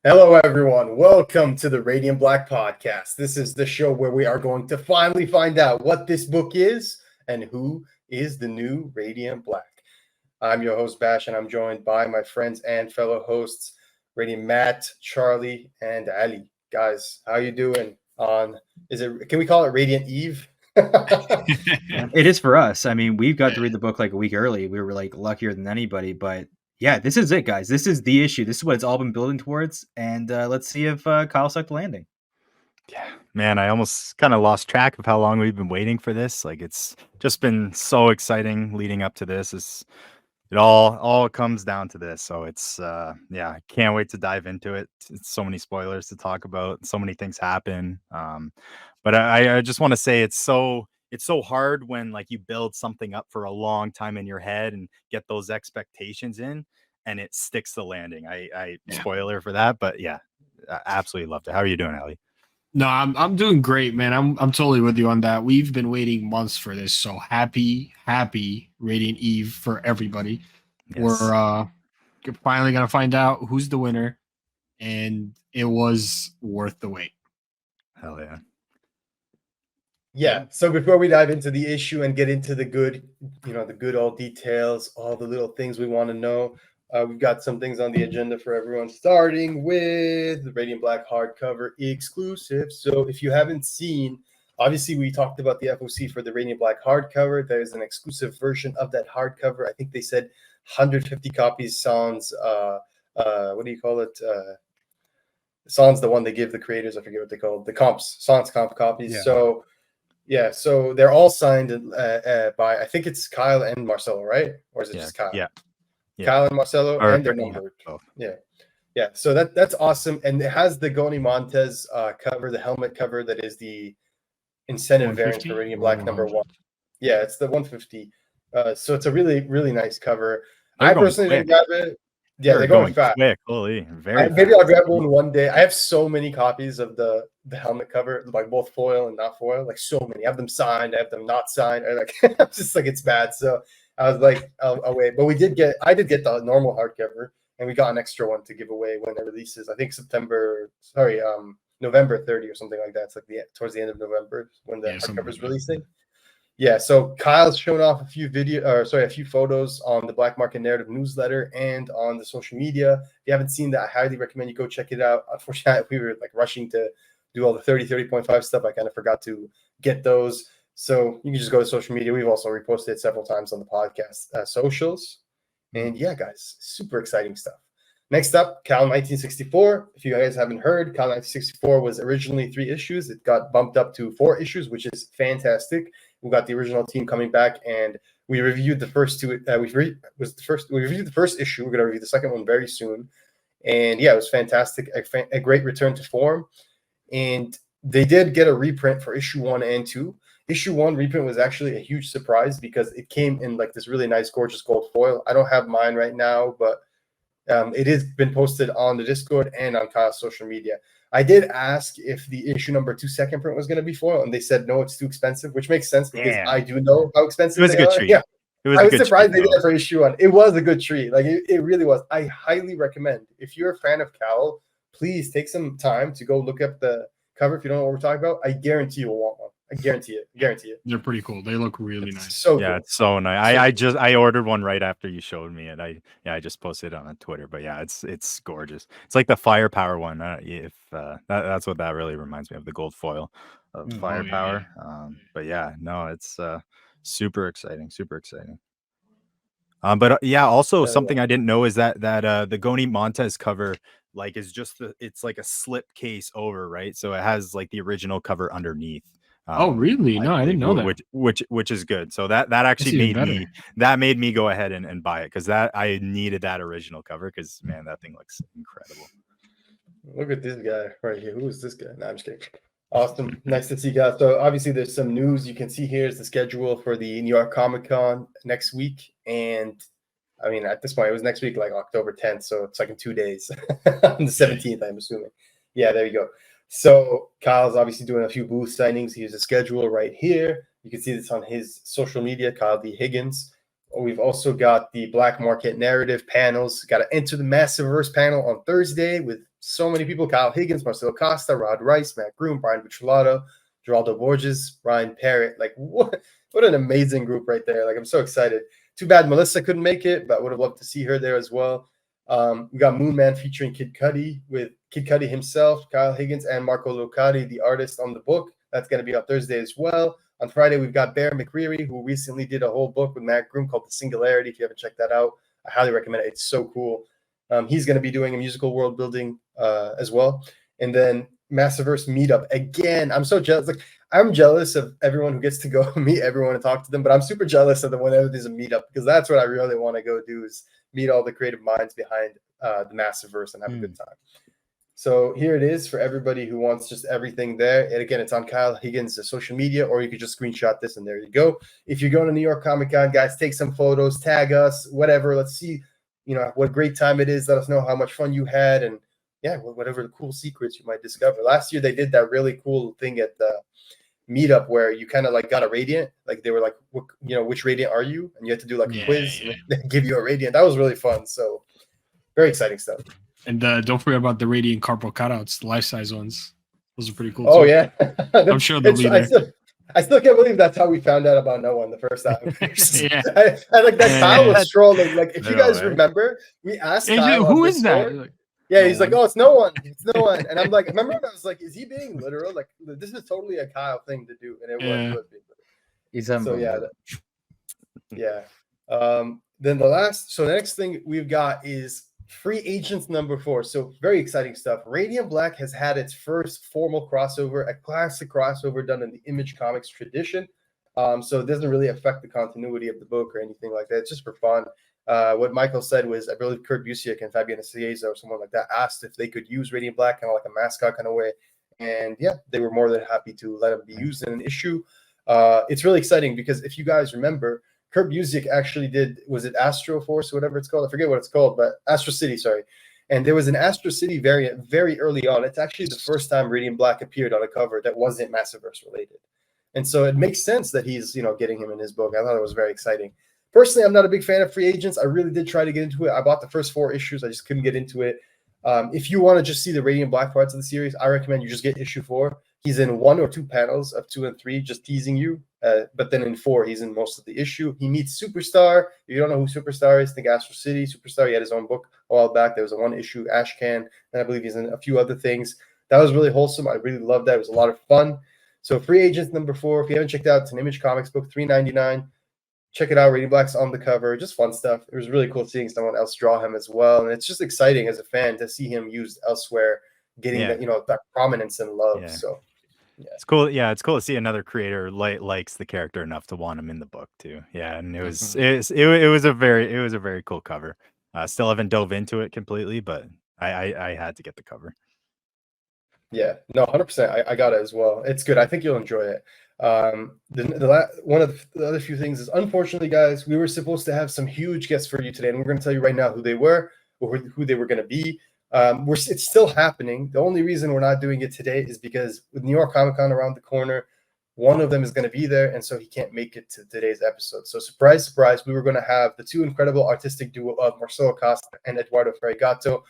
Hello, everyone. Welcome to the Radiant Black podcast. This is the show where we are going to finally find out what this book is and who is the new Radiant Black. I'm your host, Bash, and I'm joined by my friends and fellow hosts, Radiant Matt, Charlie, and Ali. Guys, how you doing? Can we call it Radiant Eve? It is for us. I mean, we've got to read the book like a week early. We were like luckier than anybody, but yeah, this is it, guys. This is the issue. This is what it's all been building towards, and let's see if Kyle stuck the landing. Yeah, man, I almost kind of lost track of how long we've been waiting for this. Like, it's just been so exciting leading up to this. It all comes down to this. So it's I can't wait to dive into it. It's so many spoilers to talk about. So many things happen. But I just want to say it's so hard when like you build something up for a long time in your head and get those expectations in, and it sticks the landing. I spoiler for that, but yeah, I absolutely loved it. How are you doing, Ali? No, I'm doing great, man. I'm totally with you on that. We've been waiting months for this, so happy Radiant Eve for everybody. Yes. We're finally gonna find out who's the winner, and it was worth the wait. Hell yeah. Yeah. So before we dive into the issue and get into the good old details, all the little things we want to know, we've got some things on the agenda for everyone, starting with the Radiant Black hardcover exclusive. So if you haven't seen, obviously we talked about the FOC for the Radiant Black hardcover. There's an exclusive version of that hardcover. I think they said 150 copies sans, what do you call it? Sans the one they give the creators. I forget what they call it. The comps, sans comp copies. Yeah. So they're all signed by, I think it's Kyle and Marcelo, right? Or is it just Kyle? Yeah. Kyle and Marcelo, and they're numbered. Yeah. So that's awesome, and it has the Goni Montez cover, the helmet cover that is the incentive variant for Radiant Black #1. Yeah, it's the 150. So it's a really, really nice cover. I personally didn't grab it. Yeah, they're going fast. Quick. Holy, maybe I'll grab one day. I have so many copies of the helmet cover, like both foil and not foil, like so many. I have them signed, I have them not signed. I'm just like, it's bad. So I was like, I'll wait. But I did get the normal hardcover, and we got an extra one to give away when it releases. I think November 30 or something like that. It's like towards the end of November when the hardcover is releasing. Yeah, so Kyle's shown off a few photos on the Black Market Narrative newsletter and on the social media. If you haven't seen that, I highly recommend you go check it out. Unfortunately, we were like rushing to do all the 30.5 stuff. I kind of forgot to get those. So you can just go to social media. We've also reposted it several times on the podcast socials. And yeah, guys, super exciting stuff. Next up, Cal 1964. If you guys haven't heard, Cal 1964 was originally 3 issues. It got bumped up to 4 issues, which is fantastic. We got the original team coming back, and we reviewed the first 2. We reviewed the first issue. We're going to review the second one very soon. And yeah, it was fantastic. A great return to form. And they did get a reprint for issue 1 and 2. Issue 1 reprint was actually a huge surprise because it came in like this really nice, gorgeous gold foil. I don't have mine right now, but it has been posted on the Discord and on Kyle's social media. I did ask if the issue number 2 second print was going to be foil, and they said no, it's too expensive, which makes sense because I do know how expensive it was. A good treat. Yeah, I was surprised they did that for issue 1. It was a good treat. Like it really was. I highly recommend, if you're a fan of Cal, please take some time to go look up the cover. If you don't know what we're talking about, I guarantee you will want one. I guarantee it. They're pretty cool. They look really nice. So yeah, cool. It's so nice. I ordered one right after you showed me it. I just posted it on Twitter. But yeah, it's gorgeous. It's like the Firepower one. That's what that really reminds me of, the gold foil of Firepower. Yeah. But yeah, no, it's super exciting. But also something I didn't know is that the Goni Montez cover like is just it's like a slip case over, right? So it has like the original cover underneath. Oh really? No, I didn't know that. Which is good. So that actually made me go ahead and buy it, because I needed that original cover, because man, that thing looks incredible. Look at this guy right here. Who is this guy? No, I'm just kidding. Awesome. Nice to see you guys. So obviously there's some news. You can see here is the schedule for the New York Comic Con next week. And I mean, at this point, it was next week, like October 10th. So it's like in 2 days. On the 17th, I'm assuming. Yeah, there you go. So Kyle's obviously doing a few booth signings. He has a schedule right here. You can see this on his social media, Kyle D. Higgins, We've also got the Black Market Narrative panels. Got to enter the Massiveverse panel on Thursday with so many people: Kyle Higgins, Marcelo Costa, Rod Rice, Matt Groom, Brian Bucciolato, Geraldo Borges, Ryan Parrott. Like, what an amazing group right there. Like, I'm so excited. Too bad Melissa couldn't make it, but would have loved to see her there as well. We got Moon Man featuring Kid Cudi, with Kid Cudi himself, Kyle Higgins, and Marco Locati, the artist on the book. That's going to be on Thursday as well. On Friday, we've got Bear McCreary, who recently did a whole book with Matt Groom called The Singularity. If you haven't checked that out, I highly recommend it. It's so cool. He's going to be doing a musical world building as well. And then Massiveverse meetup. Again, I'm so jealous. Like, I'm jealous of everyone who gets to go meet everyone and talk to them, but I'm super jealous of the whenever there's a meetup, because that's what I really want to go do, is meet all the creative minds behind the Massiveverse and have a good time. So here it is for everybody who wants just everything there. And again, it's on Kyle Higgins' social media, or you could just screenshot this and there you go. If you're going to New York Comic Con, guys, take some photos, tag us, whatever. Let's see, what great time it is. Let us know how much fun you had, and yeah, whatever the cool secrets you might discover. Last year they did that really cool thing at the meetup where you kind of like got a radiant. Like, they were like, which radiant are you? And you had to do like a quiz and they give you a radiant. That was really fun. So very exciting stuff. And don't forget about the radiant cardboard cutouts, the life-size ones. Those are pretty cool. Oh, too. yeah. I'm sure they'll be there. I still can't believe that's how we found out about no one the first time. Yeah. I like that Kyle was trolling. Like, if you guys remember, we asked Kyle, who is that? Like, yeah, he's like, oh, it's no one. It's no one. And I'm like, remember, I was like, is he being literal? Like, this is totally a Kyle thing to do. And it was being literal. He's Then the next thing we've got is Free Agents number 4. So very exciting stuff. Radiant Black has had its first formal crossover, a classic crossover done in the Image Comics tradition. So it doesn't really affect the continuity of the book or anything like that. It's just for fun. What Michael said was, I believe Kurt Busiek and Fabiana Cieza or someone like that asked if they could use Radiant Black kind of like a mascot kind of way. And yeah, they were more than happy to let him be used in an issue. It's really exciting because if you guys remember, Kurt Busiek actually did, was it Astro Force or whatever it's called? I forget what it's called, but Astro City, sorry. And there was an Astro City variant very early on. It's actually the first time Radiant Black appeared on a cover that wasn't Massiveverse related. And so it makes sense that he's, getting him in his book. I thought it was very exciting. Personally, I'm not a big fan of Free Agents. I really did try to get into it. I bought the first 4 issues. I just couldn't get into it. If you want to just see the Radiant Black parts of the series, I recommend you just get issue 4. He's in 1 or 2 panels of 2 and 3, just teasing you. But then in 4, he's in most of the issue. He meets Superstar. If you don't know who Superstar is, think Astro City. Superstar, he had his own book a while back. There was a 1-issue Ashcan, and I believe he's in a few other things. That was really wholesome. I really loved that. It was a lot of fun. So Free Agents number 4. If you haven't checked out, it's an Image Comics book, $3.99. Check it out. Radiant Black's on the cover. Just fun stuff. It was really cool seeing someone else draw him as well. And it's just exciting as a fan to see him used elsewhere, getting that, that prominence and love. Yeah. So yeah. It's cool. Yeah, it's cool to see another creator likes the character enough to want him in the book too. Yeah, and it was a very cool cover. Still haven't dove into it completely, but I had to get the cover. Yeah, no, 100%. I got it as well. It's good. I think you'll enjoy it. One of the other few things is, unfortunately, guys, we were supposed to have some huge guests for you today, and we're going to tell you right now who they were or who they were going to be. It's still happening. The only reason we're not doing it today is because with New York Comic Con around the corner, one of them is going to be there, and so he can't make it to today's episode. So surprise, surprise, we were going to have the 2 incredible artistic duo of Marcelo Costa and Eduardo Ferregato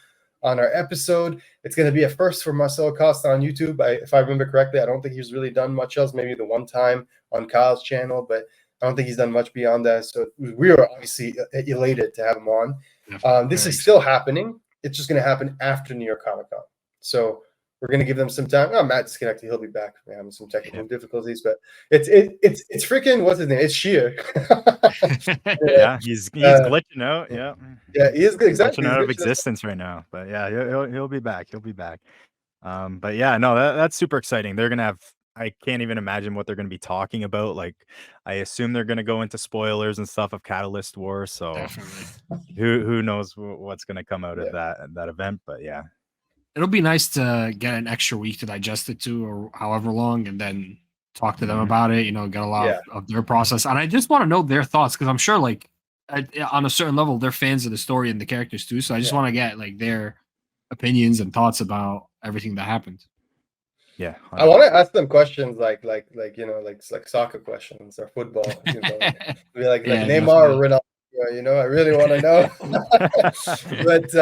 on our episode. It's going to be a first for Marcelo Costa on YouTube. If I remember correctly, I don't think he's really done much else, maybe the one time on Kyle's channel, but I don't think he's done much beyond that. So we are obviously elated to have him on. This is still happening. It's just going to happen after New York Comic Con. So we're going to give them some time. Oh, Matt disconnected. He'll be back. We're having some technical difficulties, but it's freaking, what's his name? It's Sheer. Yeah, he's glitching out. Yeah, he is exactly glitching out of existence right now. But yeah, he'll be back. He'll be back. But yeah, no, that's super exciting. They're gonna have. I can't even imagine what they're going to be talking about. Like, I assume they're going to go into spoilers and stuff of Catalyst War. So who knows what's going to come out of that event? But yeah, it'll be nice to get an extra week to digest it too, or however long, and then talk to them about it. Get a lot of their process. And I just want to know their thoughts, because I'm sure, like, on a certain level, they're fans of the story and the characters too. So I just want to get like their opinions and thoughts about everything that happened. Yeah, I want to ask them questions like soccer questions or football. Be like Neymar or Ronaldo. You know, I really want to know. But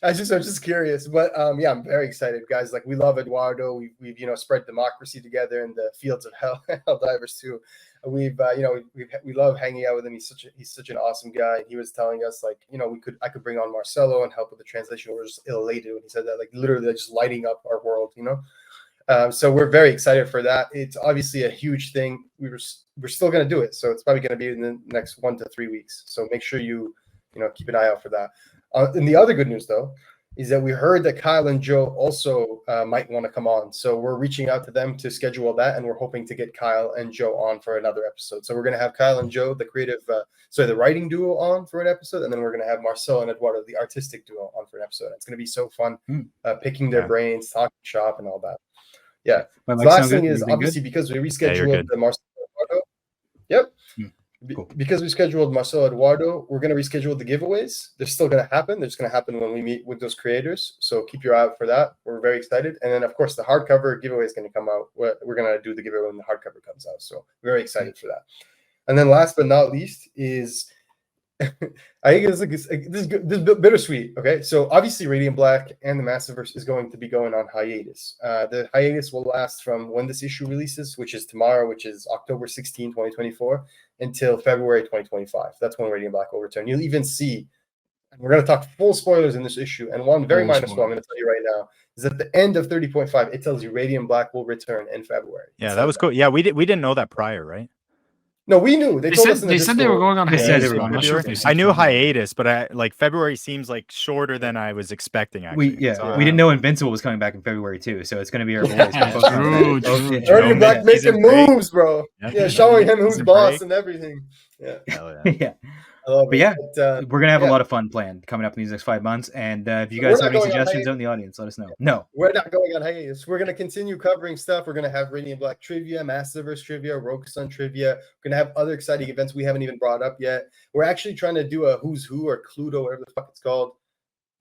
I'm just curious. But yeah, I'm very excited, guys. Like, we love Eduardo. We've spread democracy together in the fields of hell divers too. We love hanging out with him. He's such an awesome guy. He was telling us, like, I could bring on Marcelo and help with the translation. We're just elated when he said that, like, literally just lighting up our world, so we're very excited for that. It's obviously a huge thing. We're still going to do it, so it's probably going to be in the next 1 to 3 weeks. So make sure you keep an eye out for that. And the other good news, though, is that we heard that Kyle and Joe also might want to come on. So we're reaching out to them to schedule that, and we're hoping to get Kyle and Joe on for another episode. So we're going to have Kyle and Joe, the writing duo, on for an episode, and then we're going to have Marcelo and Eduardo, the artistic duo, on for an episode. It's going to be so fun, picking their brains, talking shop, and all that. Yeah. The last thing is, obviously, because we rescheduled the Marcelo Eduardo. Yep. Cool. Because we scheduled Marcelo Eduardo, we're going to reschedule the giveaways. They're still going to happen. They're just going to happen when we meet with those creators. So keep your eye out for that. We're very excited. And then, of course, the hardcover giveaway is going to come out. We're going to do the giveaway when the hardcover comes out. So very excited for that. And then last but not least is, I think this is bittersweet. Okay, so obviously Radiant Black and the Massiveverse is going to be going on hiatus. The hiatus will last from when this issue releases, which is tomorrow, which is October 16, 2024, until February 2025. That's when Radiant Black will return. You'll even see, and we're going to talk full spoilers in this issue, and one very minor spoiler I'm going to tell you right now is at the end of 30.5, it tells you Radiant Black will return in February. Yeah, that was cool. Yeah, we didn't know that prior, right? No, we knew. They told us they said they were going on hiatus. I'm not sure if they said I knew hiatus, but February seems like shorter than I was expecting. Actually, we didn't know Invincible was coming back in February too, so it's going to be our boys. True. Black making moves, bro. Yeah, showing him who's boss and everything. Yeah, yeah. But yeah, we're gonna have a lot of fun planned coming up in these next 5 months. And if you guys have any suggestions out in the audience, let us know. No, we're not going on hiatus. We're gonna continue covering stuff. We're gonna have Radiant Black trivia, Massiveverse trivia, Roku-san trivia. We're gonna have other exciting events we haven't even brought up yet. We're actually trying to do a Who's Who or Cluedo, whatever the fuck it's called.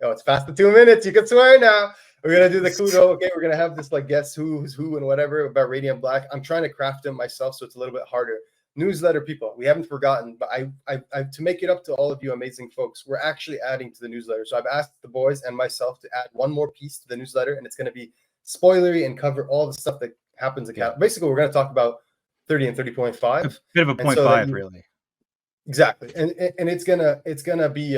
Oh, it's past the 2 minutes. You can swear now. We're gonna do the Cluedo. Okay, we're gonna have this like guess who's who and whatever about Radiant Black. I'm trying to craft them myself, so it's a little bit harder. Newsletter people, we haven't forgotten, but I to make it up to all of you amazing folks, we're actually adding to the newsletter. So I've asked the boys and myself to add one more piece to the newsletter, and it's going to be spoilery and cover all the stuff that happens. Basically, we're going to talk about 30 and 30.5. A bit of a 0.5, really. Exactly, and it's gonna be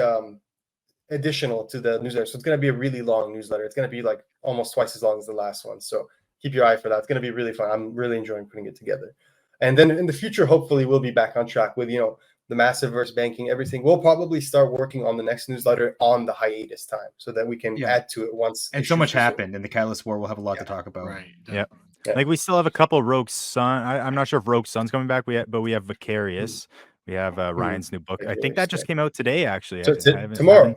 additional to the newsletter. So it's going to be a really long newsletter. It's going to be like almost twice as long as the last one. So keep your eye for that. It's going to be really fun. I'm really enjoying putting it together. And then in the future, hopefully, we'll be back on track with, the Massiveverse banking, everything. We'll probably start working on the next newsletter on the hiatus time so that we can add to it once. And so much happened in the Catalyst War. We'll have a lot to talk about. Right. Yeah. Like we still have a couple of Rogue Sun. I'm not sure if Rogue Sun's coming back, but we have Vicarious. We have Ryan's new book. I think that just came out today, actually. So tomorrow.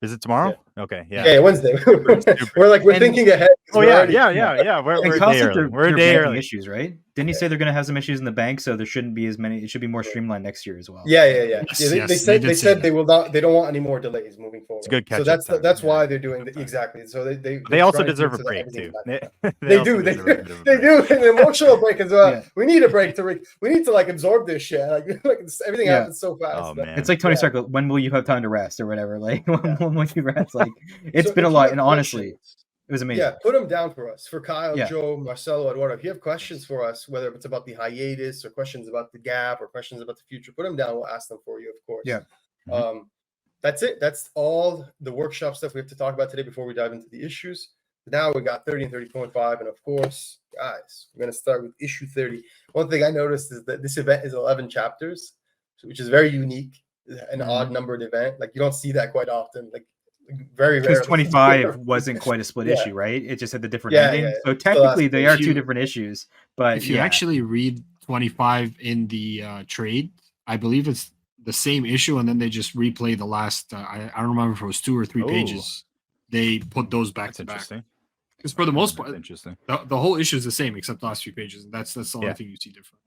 Is it tomorrow? Yeah. Okay. Yeah, Wednesday. we're thinking ahead. Oh yeah. We're a day early. We're a day early. Issues, right? Didn't he say they're going to have some issues in the bank, so there shouldn't be as many? It should be more streamlined next year as well. Yeah. They said they will not. They don't want any more delays moving forward. It's a good catch. So that's why they're doing exactly. So they also deserve a break too. They do. They do an emotional break as well. Yeah. We need a break we need to like absorb this shit. Like everything happens so fast. Oh, man. It's like Tony Stark. When will you have time to rest or whatever? Like when will you rest? Like it's been a lot, and honestly. It was amazing. Yeah, put them down for us. For Kyle, Joe, Marcelo, Eduardo. If you have questions for us, whether it's about the hiatus or questions about the gap or questions about the future, put them down. We'll ask them for you, of course. Yeah. That's it. That's all the workshop stuff we have to talk about today before we dive into the issues. Now we got 30 and 30.5. And of course, guys, we're going to start with issue 30. One thing I noticed is that this event is 11 chapters, which is very unique, an odd numbered event. Like you don't see that quite often. Like very rare. Because 25 wasn't quite a split issue, right? It just had the different ending. Yeah. So technically, they are two different issues. But if you actually read 25 in the trade, I believe it's the same issue, and then they just replay the last. I don't remember if it was 2 or 3 pages. They put those back to back. Because for the most part, interesting. The whole issue is the same except the last few pages. And that's the only thing you see different.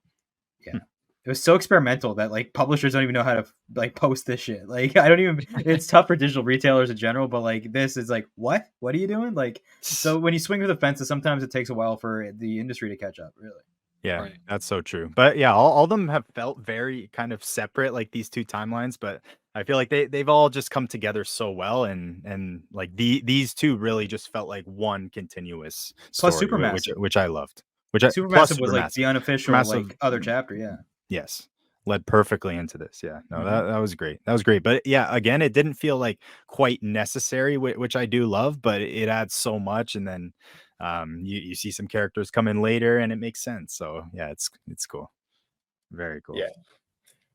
Yeah. It was so experimental that like publishers don't even know how to like post this shit. Like I don't even. It's tough for digital retailers in general, but like this is like what? What are you doing? Like so when you swing for the fences, sometimes it takes a while for the industry to catch up. Really. Yeah, Right. that's so true. But yeah, all of them have felt very kind of separate, like these two timelines. But I feel like they've all just come together so well, and like these two really just felt like one continuous Plus story, Supermassive. which I loved. Which I plus Supermassive was like the Supermassive. unofficial like other chapter. Yeah. Yes, led perfectly into this. Yeah, no, Mhm. that was great. That was great. But yeah, again, it didn't feel like quite necessary, which I do love, but it adds so much. And then you see some characters come in later, and it makes sense. So yeah, it's cool, very cool. Yeah.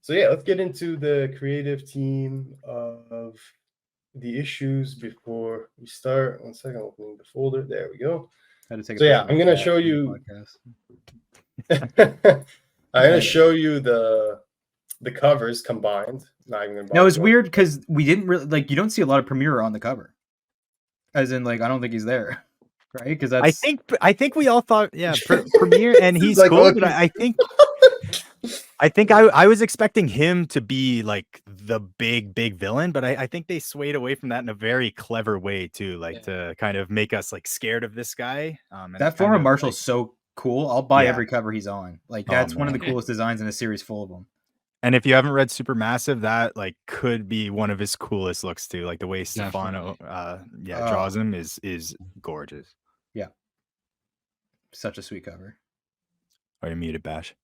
So yeah, let's get into the creative team of the issues before we start. 1 second, opening the folder. There we go. Had to take a So yeah, picture I'm of gonna that show for the you. podcast. I'm gonna show you the covers combined. Not even gonna No, it's bother weird because we didn't really like. You don't see a lot of Premiere on the cover, as in like I don't think he's there, right? Because that's I think we all thought Premiere, and This is he's like, cool, oh, but I think I was expecting him to be like the big villain, but I think they swayed away from that in a very clever way too, like to kind of make us like scared of this guy. And that kind former of, Marshall's like, so cool. I'll buy Yeah. every cover he's on. Like Oh, that's one of the man. coolest designs in a series full of them. And if you haven't read Supermassive, that like could be one of his coolest looks too. Like the way Stefano draws him is gorgeous. Yeah. Such a sweet cover. Oh, you muted, Bash.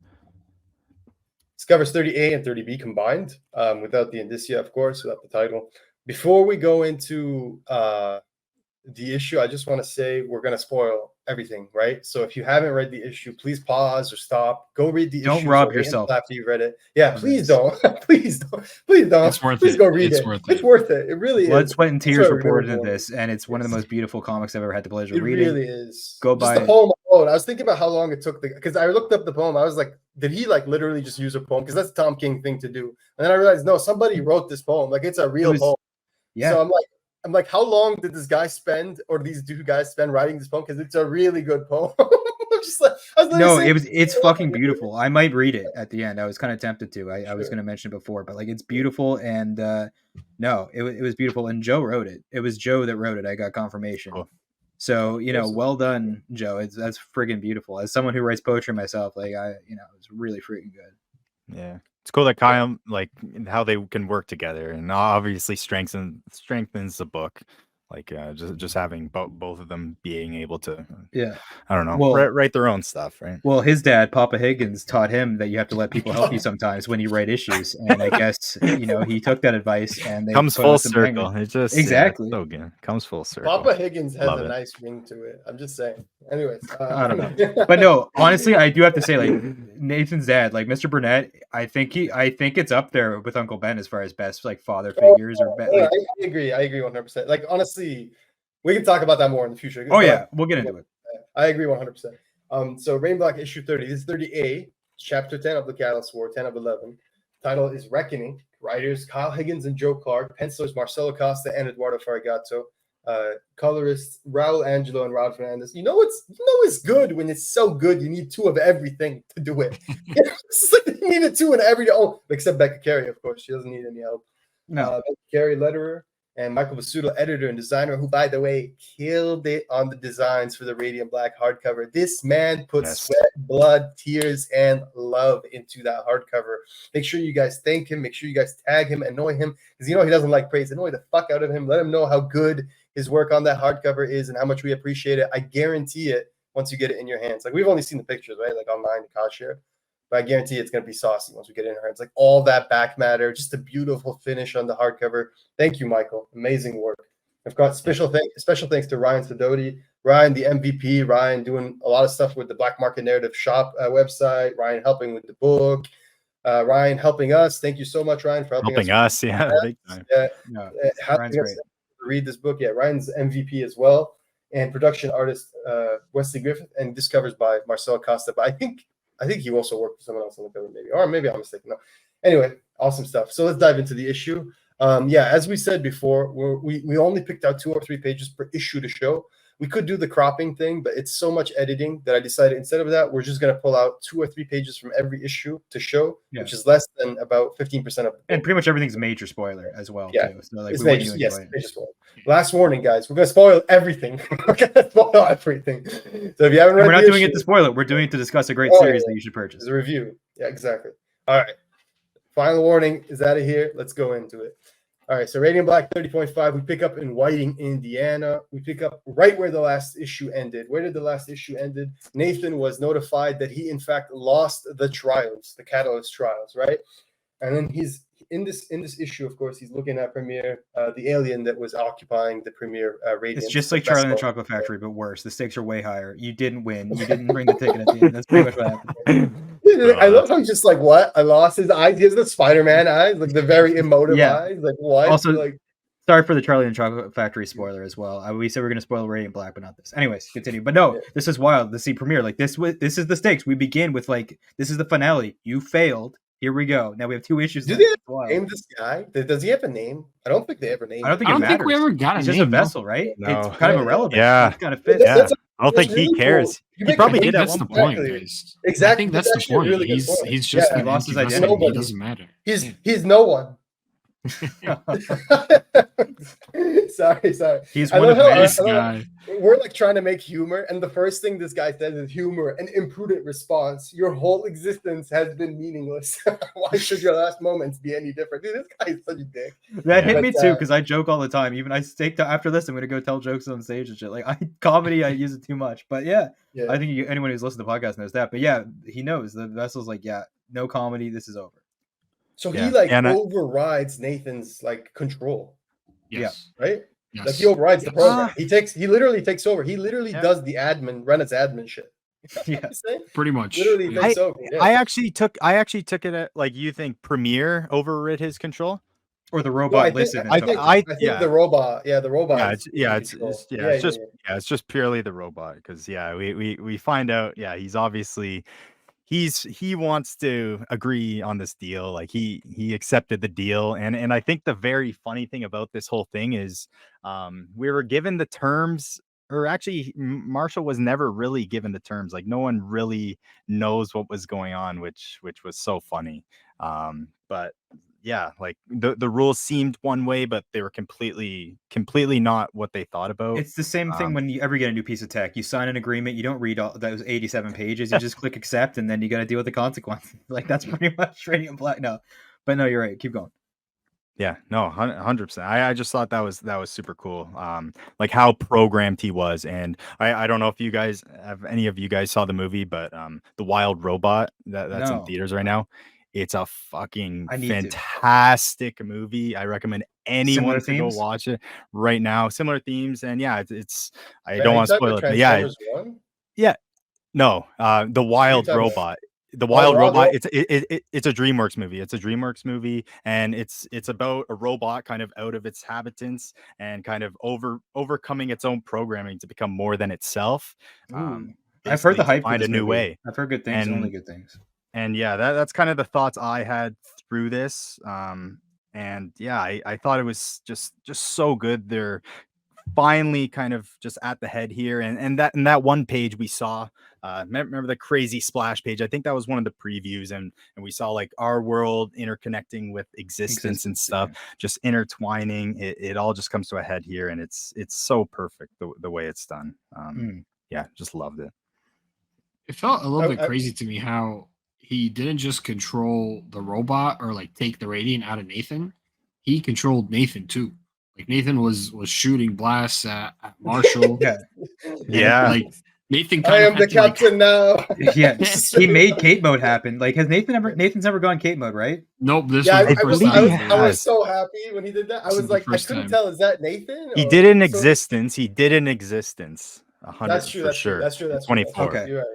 It's covers 30A and 30B combined, without the indicia, of course, without the title. Before we go into the issue, I just want to say we're going to spoil everything, right? So if you haven't read the issue, please pause or stop. Go read the issue. Don't rob yourself after you've read it. Yeah, please don't. Please don't. Please don't. It's worth please it. go read It's it. worth It's it. worth it. It really Blood, is. sweat, and tears were poured really into this, and it's one of the most beautiful comics I've ever had the pleasure of It reading. really is. Go just buy the it. poem alone. I was thinking about how long it took because I looked up the poem. I was like, did he like literally just use a poem? Because that's a Tom King thing to do. And then I realized, no, somebody wrote this poem. Like it's a real poem. Yeah. So I'm like, how long did this guy spend, or these two guys spend writing this poem? Because it's a really good poem. It's fucking beautiful. I might read it at the end. I was kind of tempted to. I was going to mention it before, but like it's beautiful, and no, it was beautiful. And Joe wrote it. It was Joe that wrote it. I got confirmation. Cool. So well done, Joe. That's friggin' beautiful. As someone who writes poetry myself, like it's really freaking good. Yeah. It's cool that Kyle, like how they can work together, and obviously strengthens the book. Like just having both of them being able to, I don't know, write their own stuff, right? Well, his dad, Papa Higgins, taught him that you have to let people help you sometimes when you write issues, and I guess he took that advice and they comes full circle. It just exactly so good. Comes full circle. Papa Higgins has a nice ring to it. I'm just saying. Anyways, I don't know, but no, honestly, I do have to say, like Nathan's dad, like Mr. Burnett, I think it's up there with Uncle Ben as far as best like father figures or I agree 100%. Like honestly, we can talk about that more in the future. Oh yeah, we'll get into it. I agree 100%. So Rainblack issue 30. This is 30A, chapter 10 of the Catalyst War, 10 of 11. Title is Reckoning. Writers Kyle Higgins and Joe Clark. Pencilers Marcelo Costa and Eduardo Farigato. Colorists Raul Angelo and Raul Fernandez. It's good when it's so good. You need two of everything to do it. It's like you needed two in every. Except Becca Carey, of course. She doesn't need any help. No. Becca Carey, letterer, and Michael Vasuto, editor and designer, who, by the way, killed it on the designs for the Radiant Black hardcover. This man put sweat, blood, tears, and love into that hardcover. Make sure you guys thank him. Make sure you guys tag him, annoy him, because he doesn't like praise. Annoy the fuck out of him. Let him know how good his work on that hardcover is and how much we appreciate it. I guarantee it once you get it in your hands. Like we've only seen the pictures, right? Like online, the card share. But I guarantee it's going to be saucy once we get it in our hands. Like all that back matter, just a beautiful finish on the hardcover. Thank you, Michael. Amazing work. I've got special thanks to Ryan Sidoti. Ryan, the MVP. Ryan doing a lot of stuff with the Black Market Narrative Shop website. Ryan helping with the book. Ryan helping us. Thank you so much, Ryan, for helping us. Yeah, big time. Ryan's great. Read this book. Yeah, Ryan's MVP as well. And production artist Wesley Griffith, and this covers by Marcelo Costa. But I think he also worked for someone else on the cover, maybe I'm mistaken. No. Anyway, awesome stuff. So let's dive into the issue. As we said before, we only picked out 2 or 3 pages per issue to show. We could do the cropping thing, but it's so much editing that I decided instead of that, we're just going to pull out 2 or 3 pages from every issue to show, which is less than about 15% of the book. And pretty much everything's a major spoiler as well, too. So like, it's we major, major spoiler. Last warning, guys. We're going to spoil everything. We're going to spoil everything. So if you haven't read we're not doing it to spoil it. We're doing it to discuss a great series that you should purchase. It's a review. Yeah, exactly. All right. Final warning is out of here. Let's go into it. All right, so Radiant Black 30.5, we pick up in Whiting, Indiana. We pick up right where the last issue ended. Where did the last issue ended? Nathan was notified that he, in fact, lost the trials, the Catalyst trials, right? And then he's in this issue, of course, he's looking at Premier, the alien that was occupying the Premier Radiant. It's just like Charlie and the Chocolate Factory, but worse. The stakes are way higher. You didn't win. You didn't bring the ticket at the end. That's pretty much what happened. I love how he's just like, what? I lost his eyes. He has the Spider-Man eyes, like the very emotive eyes. Like, what? Also, like, sorry for the Charlie and the Chocolate Factory spoiler as well. We said we are going to spoil Radiant Black, but not this. Anyways, continue. But no, this is wild. The see premiere. Like this is the stakes. We begin with like, this is the finale. You failed. Here we go. Now we have 2 issues. Do they name this guy? Does he have a name? I don't think they ever named. I don't think we ever got a name. He's just a vessel, right? No. It's kind of irrelevant. Yeah, it's kind of fits. Yeah. I don't think he cares. Cool. He probably did at one point. Exactly. I think that's the point. Really he's just he lost his identity. It doesn't matter. He's no one. sorry. He's one of this guy. We're like trying to make humor, and the first thing this guy says is humor, an imprudent response. Your whole existence has been meaningless. Why should your last moments be any different? Dude, this guy is such a dick. That hit me too, because I joke all the time. Even I stake after this, I'm gonna go tell jokes on stage and shit. Like comedy, I use it too much. But yeah. I think anyone who's listened to the podcast knows that. But yeah, he knows the vessel's like, no comedy. This is over. So he overrides Nathan's like control. Yes. Yeah. Right? Yes. Like he overrides the program. He literally takes over. He literally does the Rena's admin shit. Yeah. Pretty much. Literally takes over. Yeah. I actually took it at like, you think Premiere overrid his control? Or the robot listened. I think the robot. Yeah, the robot. It's just purely the robot, because we find out he's obviously he wants to agree on this deal. Like he accepted the deal, and I think the very funny thing about this whole thing is we were given the terms, or actually Marshall was never really given the terms. Like no one really knows what was going on, which was so funny. But yeah, like the rules seemed one way, but they were completely not what they thought about. It's the same thing when you ever get a new piece of tech. You sign an agreement, you don't read all those 87 pages, you just click accept, and then you got to deal with the consequences. Like that's pretty much Radiant Black. No, you're right. Keep going. Yeah, no, 100%. I just thought that was super cool. Like how programmed he was, and I don't know if any of you guys saw the movie, but the Wild Robot that's in theaters right now. It's a fucking fantastic movie. I recommend anyone to go watch it right now. Similar themes, and it's I don't want to spoil it, but no, the Wild Robot. The Wild Robot. It's a DreamWorks movie. It's a DreamWorks movie, and it's about a robot kind of out of its habitants and kind of overcoming its own programming to become more than itself. I've heard the hype. Find a new way. I've heard good things, only good things. And that's kind of the thoughts I had through this. And I thought it was just so good. They're finally kind of just at the head here, and that one page we saw. Remember the crazy splash page? I think that was one of the previews, and we saw like our world interconnecting with existence and stuff, just intertwining. It all just comes to a head here, and it's so perfect the way it's done. Just loved it. It felt a little bit crazy to me how he didn't just control the robot or like take the radiant out of Nathan. He controlled Nathan too. Like Nathan was shooting blasts at Marshall. Like Nathan. I am the captain now. Yeah, he made cape mode happen. Like Nathan's never gone cape mode, right? Nope. This was I was so happy when he did that. I was like, I couldn't tell. Is that Nathan? He did in existence. He did in existence. 100 That's true. for sure. That's true. 24. Okay. You're right.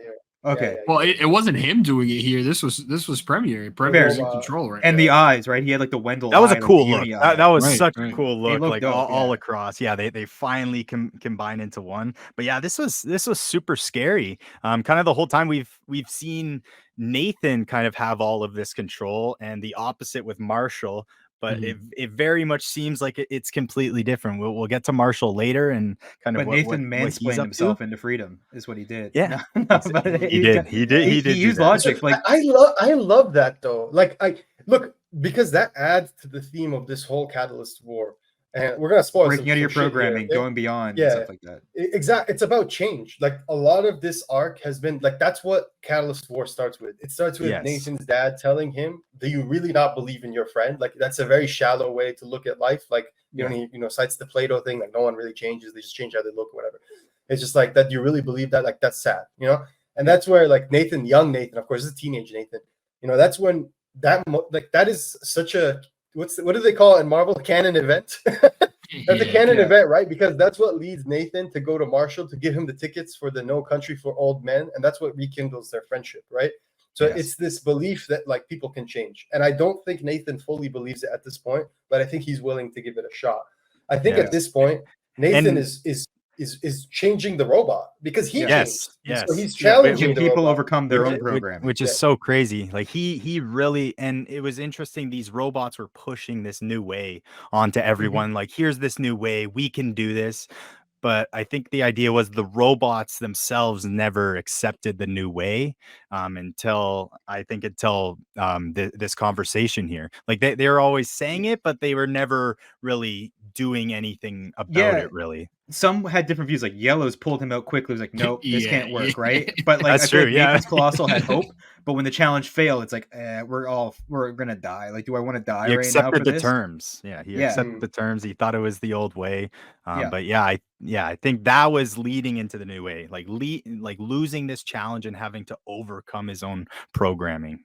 Okay. Well, it wasn't him doing it here. This was Premier. Premier's in control right and now. The eyes, right? He had like the Wendell. That was a cool look. That was such a cool look, like dope, all across. Yeah, they finally combine into one. But yeah, this was super scary. Kind of the whole time we've seen Nathan kind of have all of this control, and the opposite with Marshall. but it very much seems like it's completely different. We'll get to Marshall later and kind of but Nathan what he's mansplained up himself to. into freedom is what he did. Yeah, But he did he used do that. logic. Like I love that though. Like I look, because that adds to the theme of this whole Catalyst War. And we're gonna spoil breaking out of your programming, here, okay? going beyond, and stuff like that. Exactly. It's about change. Like a lot of this arc has been like that's what Catalyst War starts with. It starts with Nathan's dad telling him, "Do you really not believe in your friend?" Like that's a very shallow way to look at life. Like he cites the Plato thing. Like no one really changes; they just change how they look, or whatever. It's just like that. You really believe that? Like that's sad, And that's where like Nathan, young Nathan, of course, this is teenage Nathan. That's when that is such a what do they call it in Marvel? Canon event. That's a canon event, right? Because that's what leads Nathan to go to Marshall to give him the tickets for the No Country for Old Men, and that's what rekindles their friendship, right? So it's this belief that like people can change, and I don't think Nathan fully believes it at this point, but I think he's willing to give it a shot. I think at this point, Nathan is changing the robot because he changed. So he's challenging the people robot. overcome their own program, which is so crazy. Like he really, and it was interesting. These robots were pushing this new way onto everyone. Like, here's this new way. We can do this. But I think the idea was the robots themselves never accepted the new way until this conversation here. Like they were always saying it, but they were never really doing anything about it, really. Some had different views. Like Yellow's pulled him out quickly. It was like, nope, this can't work, right? But like, that's true. Like Nathan's Colossal had hope, but when the challenge failed, it's like, we're gonna die. Like, do I want to die right now? He accepted the terms. He accepted the terms. He thought it was the old way. But I think that was leading into the new way. Like losing this challenge and having to overcome his own programming.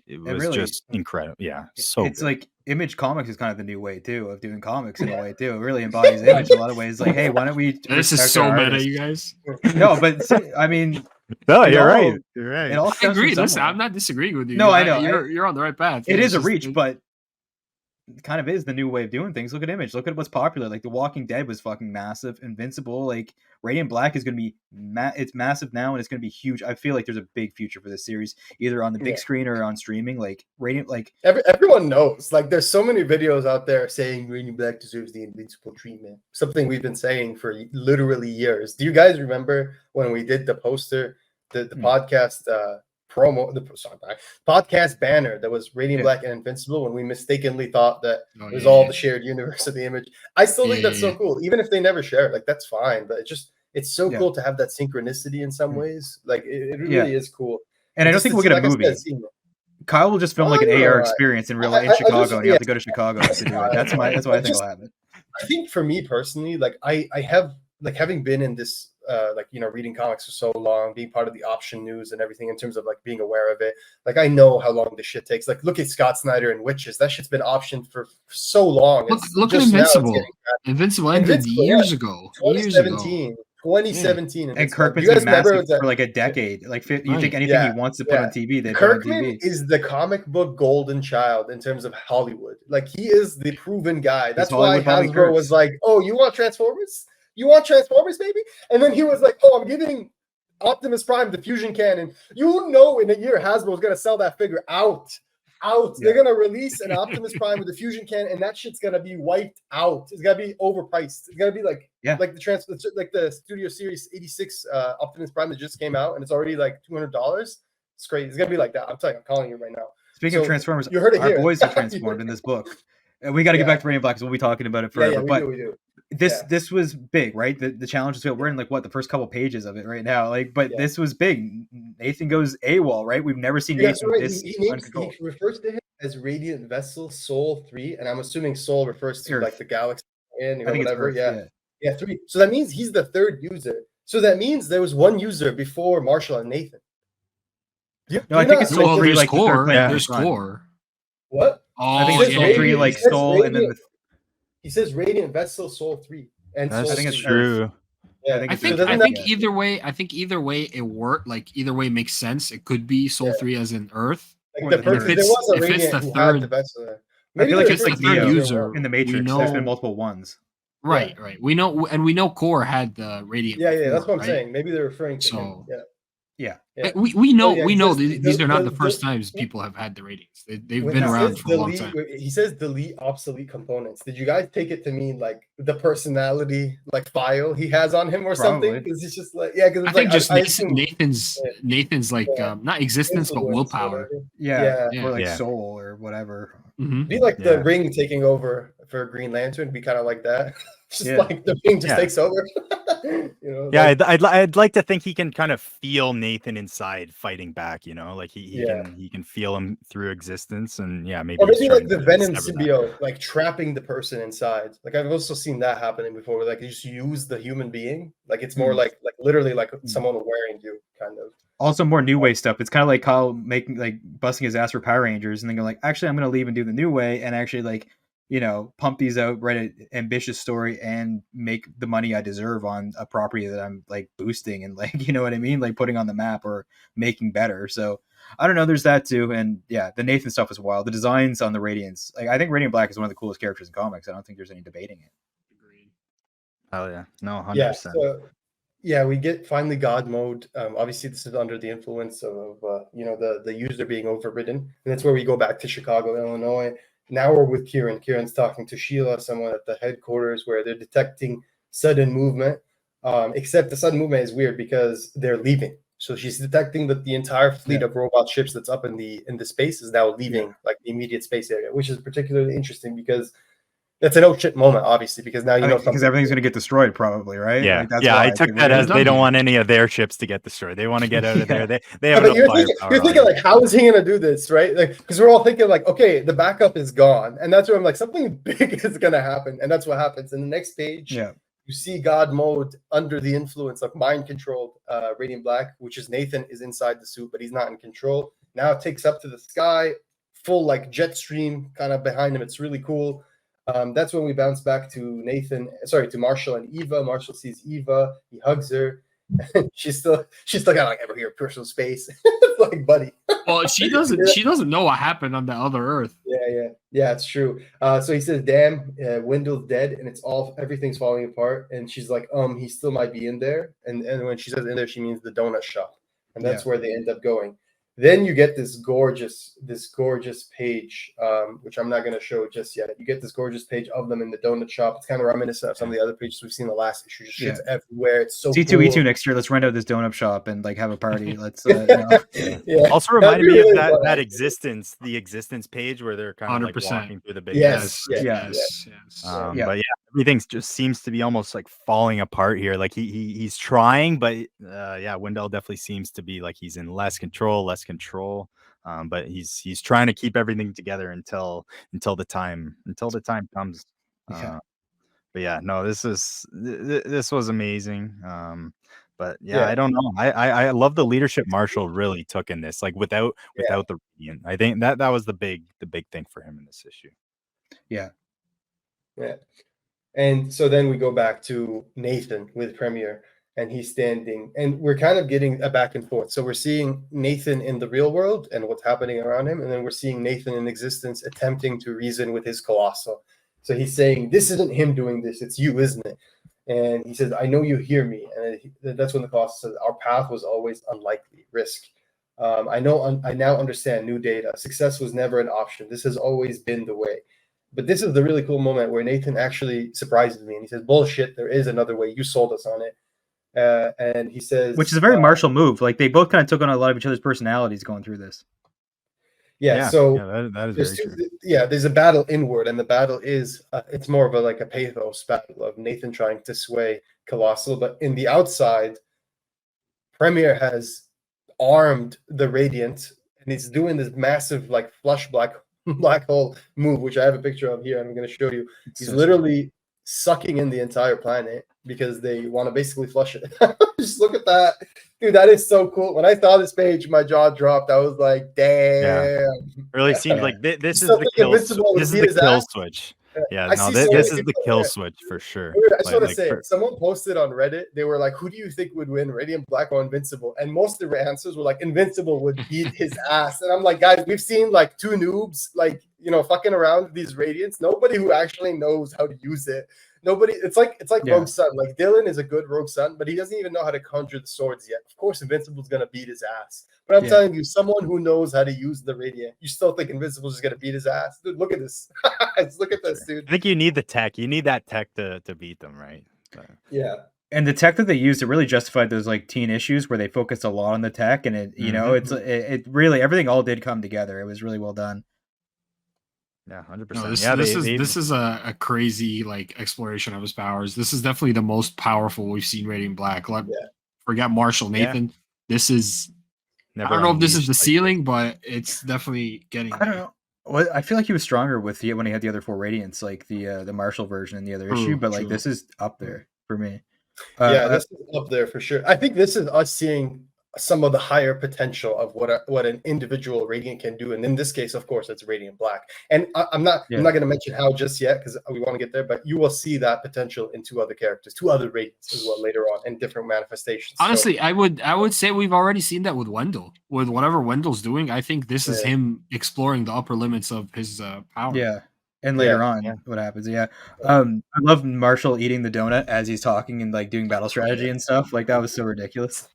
It was really, just incredible. Yeah, so it's good. Like Image Comics is kind of the new way too of doing comics in a way too. It really embodies Image in a lot of ways. Like, hey, why don't we? This is so meta, you guys. No, but I mean, no, you're right. You're right. It all I agree. Listen, I'm not disagreeing with you. No, I know you're on the right path. It is a reach, but it kind of is the new way of doing things. Look at Image. Look at what's popular. Like The Walking Dead was fucking massive. Invincible, like Radiant Black is going to be it's massive now, and it's going to be huge. I feel like there's a big future for this series, either on the big screen or on streaming. Like Radiant, like everyone knows. Like there's so many videos out there saying Radiant Black deserves the Invincible treatment. Something we've been saying for literally years. Do you guys remember when we did the poster, the podcast? Podcast banner that was Radiant Black and Invincible when we mistakenly thought that it was all the shared universe of the Image. I still think that's so cool, even if they never share it. Like that's fine, but it's so cool to have that synchronicity in some ways. Like it really is cool. And I don't think we'll get a movie. Kyle will just film like an AR experience in real life in Chicago, and you have to go to Chicago to do it. That's what I think will happen. I think for me personally, like I have like having been in this reading comics for so long, being part of the option news and everything in terms of like being aware of it. Like I know how long this shit takes. Like look at Scott Snyder and Witches. That shit's been optioned for so long. Look at Invincible. Invincible ended years ago. 2017. And Kirkman's been massive for like a decade. Like you think anything he wants to put on TV, they put on TV. Is the comic book golden child in terms of Hollywood. Like he is the proven guy. That's why Hasbro was like, "Oh, you want Transformers? You want Transformers, baby?" And then he was like, "Oh, I'm giving Optimus Prime the fusion cannon." You know, in a year, Hasbro's gonna sell that figure out. They're gonna release an Optimus Prime with a fusion cannon, and that shit's gonna be wiped out. It's gonna be overpriced. It's gonna be like the Studio Series 86 Optimus Prime that just came out, and it's already like $200. It's crazy. It's gonna be like that. I'm calling you right now. Speaking of Transformers, you heard it here. Our boys are transformed in this book. And we got to get back to Radiant Black because we'll be talking about it forever. We do. This was big, right? The challenge is we're in like the first couple pages of it right now. This was big. Nathan goes AWOL, right? We've never seen Nathan this uncontrolled. He refers to him as Radiant Vessel Soul 3, and I'm assuming Soul refers to like the galaxy and whatever. Earth, 3. So that means he's the third user. So that means there was one user before Marshall and Nathan. I think it's Soul 3. Like Core. There's Core. What? Oh, I think it's Soul 3, like Soul, and then he says Radiant Vessel Soul 3. And that's Soul That's true. Yeah, I think either way it worked. Like either way makes sense. It could be Soul 3 as in Earth. Like if it's the third, I feel like it's like Neo user in the Matrix. There's been multiple ones. Right. We know Core had the Radiant. Yeah, that's what I'm saying. Maybe they're referring to him. Yeah. Yeah. We know just these are not the first times people have had the ratings. They've been around for a long time. He says delete obsolete components. Did you guys take it to mean like the personality like file he has on him or something? Because it's just like because I think just Nathan's like not existence but willpower. Or like soul or whatever. Be like the Ring taking over for Green Lantern. Be kind of like that. Just like the Ring just takes over. I'd like to think he can kind of feel Nathan inside fighting back, like he can feel him through existence, and maybe like the Venom symbiote, like trapping the person inside. Like I've also seen that happening before, where like you just use the human being, like it's more like literally like someone wearing you, kind of. Also, more New Way stuff. It's kind of like Kyle busting his ass for Power Rangers, and then going like, actually, I'm going to leave and do the New Way, and actually like, pump these out, write an ambitious story, and make the money I deserve on a property that I'm like boosting and like, you know what I mean, like putting on the map or making better. So I don't know. There's that too, and the Nathan stuff is wild. The designs on the Radiants, like I think Radiant Black is one of the coolest characters in comics. I don't think there's any debating it. Agreed. Oh yeah, no, 100%. We get finally God mode. Obviously, this is under the influence of the user being overridden, and that's where we go back to Chicago, Illinois. Now we're with Kieran. Kieran's talking to Sheila, someone at the headquarters, where they're detecting sudden movement. Except the sudden movement is weird because they're leaving. So she's detecting that the entire fleet of robot ships that's up in the space is now leaving like the immediate space area, which is particularly interesting because that's an oh shit moment, obviously, because now because everything's going to get destroyed, probably, right? Yeah, like, that's I took that as they don't want any of their ships to get destroyed. They want to get out of there. They have enough firepower. You're thinking like, how is he going to do this, right? Like, because we're all thinking like, okay, the backup is gone, and that's where I'm like, something big is going to happen, and that's what happens. In the next page, you see God mode under the influence of mind-controlled Radiant Black, which is Nathan is inside the suit, but he's not in control. Now it takes up to the sky, full like jet stream kind of behind him. It's really cool. That's when we bounce back to to Marshall and Eva. Marshall sees Eva, he hugs her. she's still got like ever here personal space. Like buddy. Well, she doesn't know what happened on the other Earth. Yeah, it's true. So he says, damn, Wendell's dead and everything's falling apart. And she's like, he still might be in there. And when she says in there, she means the donut shop. And that's where they end up going. Then you get this gorgeous page, which I'm not going to show just yet. You get this gorgeous page of them in the donut shop. It's kind of reminiscent of some of the other pages we've seen in the last issue. Just shit's everywhere. It's so C2E2 cool. Next year. Let's rent out this donut shop and like have a party. Let's. Also reminded me of that the existence page where they're kind of 100%. Like walking through the big. Yes. But everything just seems to be almost like falling apart here. Like he's trying, but Wendell definitely seems to be like he's in less control. But he's trying to keep everything together until the time comes. This was amazing. I don't know. I love the leadership Marshall really took in this, like without the Radiant. I think that was the big thing for him in this issue. Yeah. And so then we go back to Nathan with Premier. And he's standing, and we're kind of getting a back and forth. So we're seeing Nathan in the real world and what's happening around him, and then we're seeing Nathan in existence attempting to reason with his Colossal. So he's saying, this isn't him doing this, it's you, isn't it? And he says, I know you hear me. And that's when the Colossal says, our path was always unlikely, risk. I now understand new data. Success was never an option. This has always been the way. But this is the really cool moment where Nathan actually surprises me, and he says, bullshit, there is another way. You sold us on it. And he says, which is a very Marshall move. Like they both kind of took on a lot of each other's personalities going through this. So that is very true. There's a battle inward, and the battle is it's more of a pathos battle of Nathan trying to sway Colossal, but in the outside, Premier has armed the Radiant, and he's doing this massive like flush black hole move, which I have a picture of here, and I'm going to show you. He's literally sucking in the entire planet because they want to basically flush it. Just look at that. Dude, that is so cool. When I saw this page, my jaw dropped. I was like, damn. Yeah. Really seems like this is the kill switch. This is the kill switch for sure. I just want to say, someone posted on Reddit, they were like, who do you think would win, Radiant Black or Invincible? And most of the answers were like, Invincible would beat his ass. And I'm like, guys, we've seen like two noobs, like, fucking around with these Radiants. Nobody who actually knows how to use it. Nobody. It's like Yeah. Rogue Sun. Like Dylan is a good Rogue Sun, but he doesn't even know how to conjure the swords yet. Of course, Invincible's gonna beat his ass. But I'm telling you, someone who knows how to use the Radiant, you still think Invincible's just gonna beat his ass? Dude, look at this. Look at this, dude. I think you need the tech. You need that tech to beat them, right? Yeah. And the tech that they used, it really justified those like teen issues where they focused a lot on the tech, and it, you know, it really everything all did come together. It was really well done. Yeah, 100%. No, this is a crazy like exploration of his powers. This is definitely the most powerful we've seen Radiant Black. Forget Marshall, Nathan. This is. I don't know if this is the ceiling, but it's definitely getting. I don't know. Well, I feel like he was stronger with when he had the other 4 Radiants, like the Marshall version in the other issue. But like this is up there for me. This is up there for sure. I think this is us seeing some of the higher potential of what an individual Radiant can do, and in this case, of course, it's Radiant Black. And I'm not going to mention how just yet because we want to get there, but you will see that potential in 2 other characters, 2 other Radiants as well later on in different manifestations. Honestly, I would say we've already seen that with Wendell. With whatever Wendell's doing, I think this is him exploring the upper limits of his power. Yeah. And later on, what happens? Yeah. I love Marshall eating the donut as he's talking and like doing battle strategy and stuff. Like that was so ridiculous.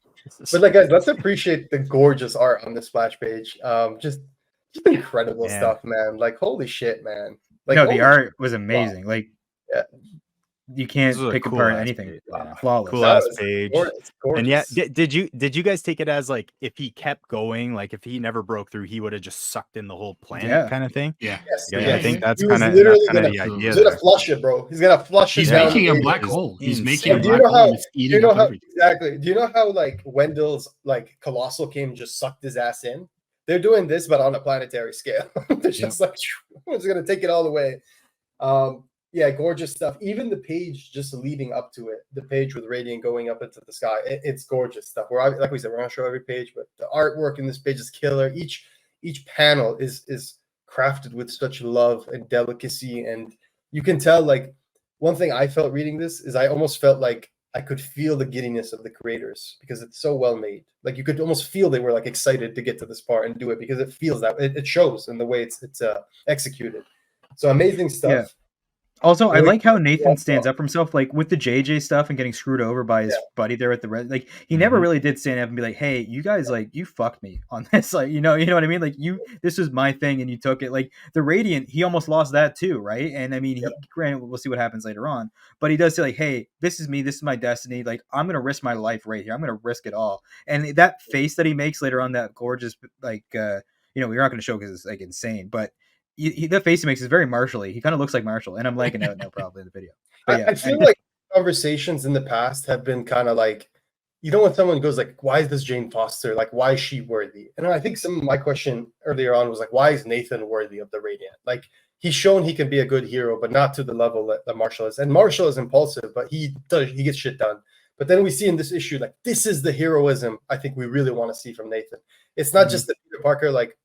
But like, guys, let's appreciate the gorgeous art on the splash page. Just incredible stuff, man. Like, holy shit, man. Like, no, the art was amazing. Wow. Like, you can't pick apart anything. Flawless. Cool ass page. Gorgeous. And yeah, did you guys take it as like if he kept going, like if he never broke through, he would have just sucked in the whole planet kind of thing? Yeah. I think that's kind of the idea. He's gonna flush it, bro. He's gonna flush it. He's making a black hole. He's making a black hole. Do you know how like Wendell's like Colossal came just sucked his ass in? They're doing this, but on a planetary scale. They're just like, we're just gonna take it all the way. Yeah, gorgeous stuff. Even the page just leading up to it, the page with Radiant going up into the sky, it's gorgeous stuff. Like we said, we're not show every page, but the artwork in this page is killer. Each panel is crafted with such love and delicacy, and you can tell. Like one thing I felt reading this is I almost felt like I could feel the giddiness of the creators because it's so well made. Like you could almost feel they were like excited to get to this part and do it because it feels that it shows in the way it's executed. So amazing stuff. Yeah. Also, I like how Nathan stands up for himself, like with the JJ stuff and getting screwed over by his buddy there at the red. Like he never really did stand up and be like, "Hey, you guys, like you fucked me on this." Like you know what I mean? Like this was my thing and you took it. Like the Radiant, he almost lost that too, right? And I mean, granted, we'll see what happens later on, but he does say like, "Hey, this is me. This is my destiny. Like I'm gonna risk my life right here. I'm gonna risk it all." And that face that he makes later on, that gorgeous, like we're not gonna show because it's like insane, but. The face he makes is very Marshall-y. He kind of looks like Marshall, and I'm liking it now probably in the video. But I feel like conversations in the past have been kind of like, when someone goes like, "Why is this Jane Foster? Like, why is she worthy?" And I think some of my question earlier on was like, "Why is Nathan worthy of the Radiant?" Like he's shown he can be a good hero, but not to the level that Marshall is. And Marshall is impulsive, but he gets shit done. But then we see in this issue, like this is the heroism I think we really want to see from Nathan. It's not just the Peter Parker, like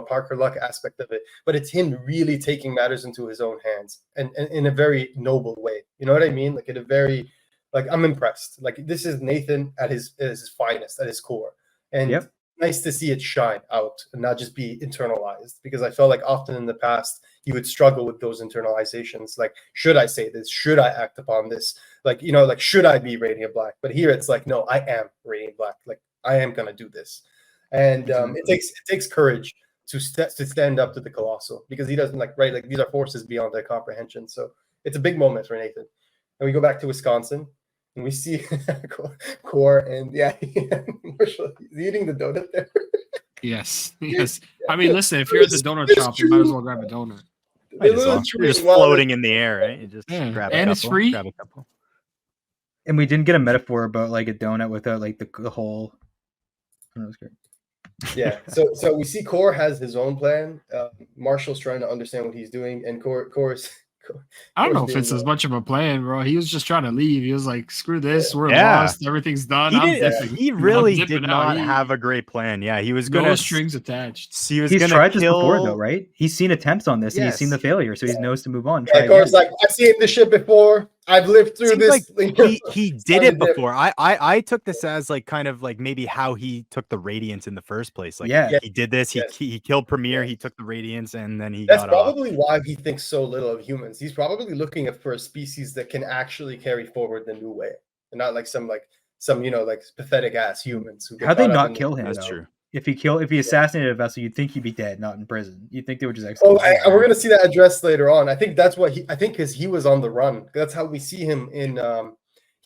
Parker luck aspect of it, but it's him really taking matters into his own hands and in a very noble way. You know what I mean? Like in a very, like I'm impressed. Like this is Nathan at his finest, at his core, and nice to see it shine out and not just be internalized. Because I felt like often in the past he would struggle with those internalizations. Like, should I say this? Should I act upon this? Like like should I be Radiant Black? But here it's like, no, I am Radiant Black. Like I am gonna do this. And it takes courage to stand up to the Colossal because he doesn't like these are forces beyond their comprehension. So it's a big moment for Nathan. And we go back to Wisconsin and we see Core and Marshall, he's eating the donut there. Yes. I mean, listen, if you're at the donut shop, you might as well grab a donut. You're just floating in the air, right? You just grab a couple, and it's free. Grab a couple. And we didn't get a metaphor about like a donut without like the whole. That was great. Yeah, so we see Core has his own plan. Marshall's trying to understand what he's doing, and Core's I don't know if it's as much of a plan, bro. He was just trying to leave. He was like, "Screw this, we're lost. Everything's done." He really did not have a great plan. Yeah, he was no strings attached. He's tried this before, though, right? He's seen attempts on this, and he's seen the failure, so he knows to move on. Core's like, "I've seen this shit before. I've lived through this. Like he did it before. I took this as like kind of like maybe how he took the Radiance in the first place. Like he did this. He killed Premier. He took the Radiance, and then he got off. That's probably why he thinks so little of humans. He's probably looking for a species that can actually carry forward the new way, and not like some like pathetic ass humans who. How'd they not kill him? That's true. If he assassinated a vessel, you'd think he'd be dead, not in prison. You'd think they would just execute. Oh, we're gonna see that addressed later on. I think that's what I think because he was on the run. That's how we see him in.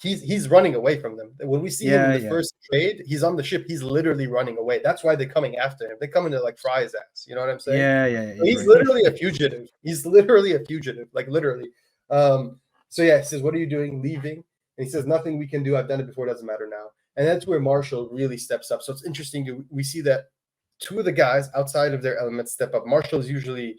He's running away from them. When we see him in the first trade, he's on the ship. He's literally running away. That's why they're coming after him. They're coming to like fry his ass. You know what I'm saying? Yeah. So he's literally a fugitive. He's literally a fugitive, like literally. So yeah, he says, "What are you doing? Leaving?" And he says, "Nothing we can do. I've done it before. It doesn't matter now." And that's where Marshall really steps up. So it's interesting. We see that two of the guys outside of their element step up. Marshall is usually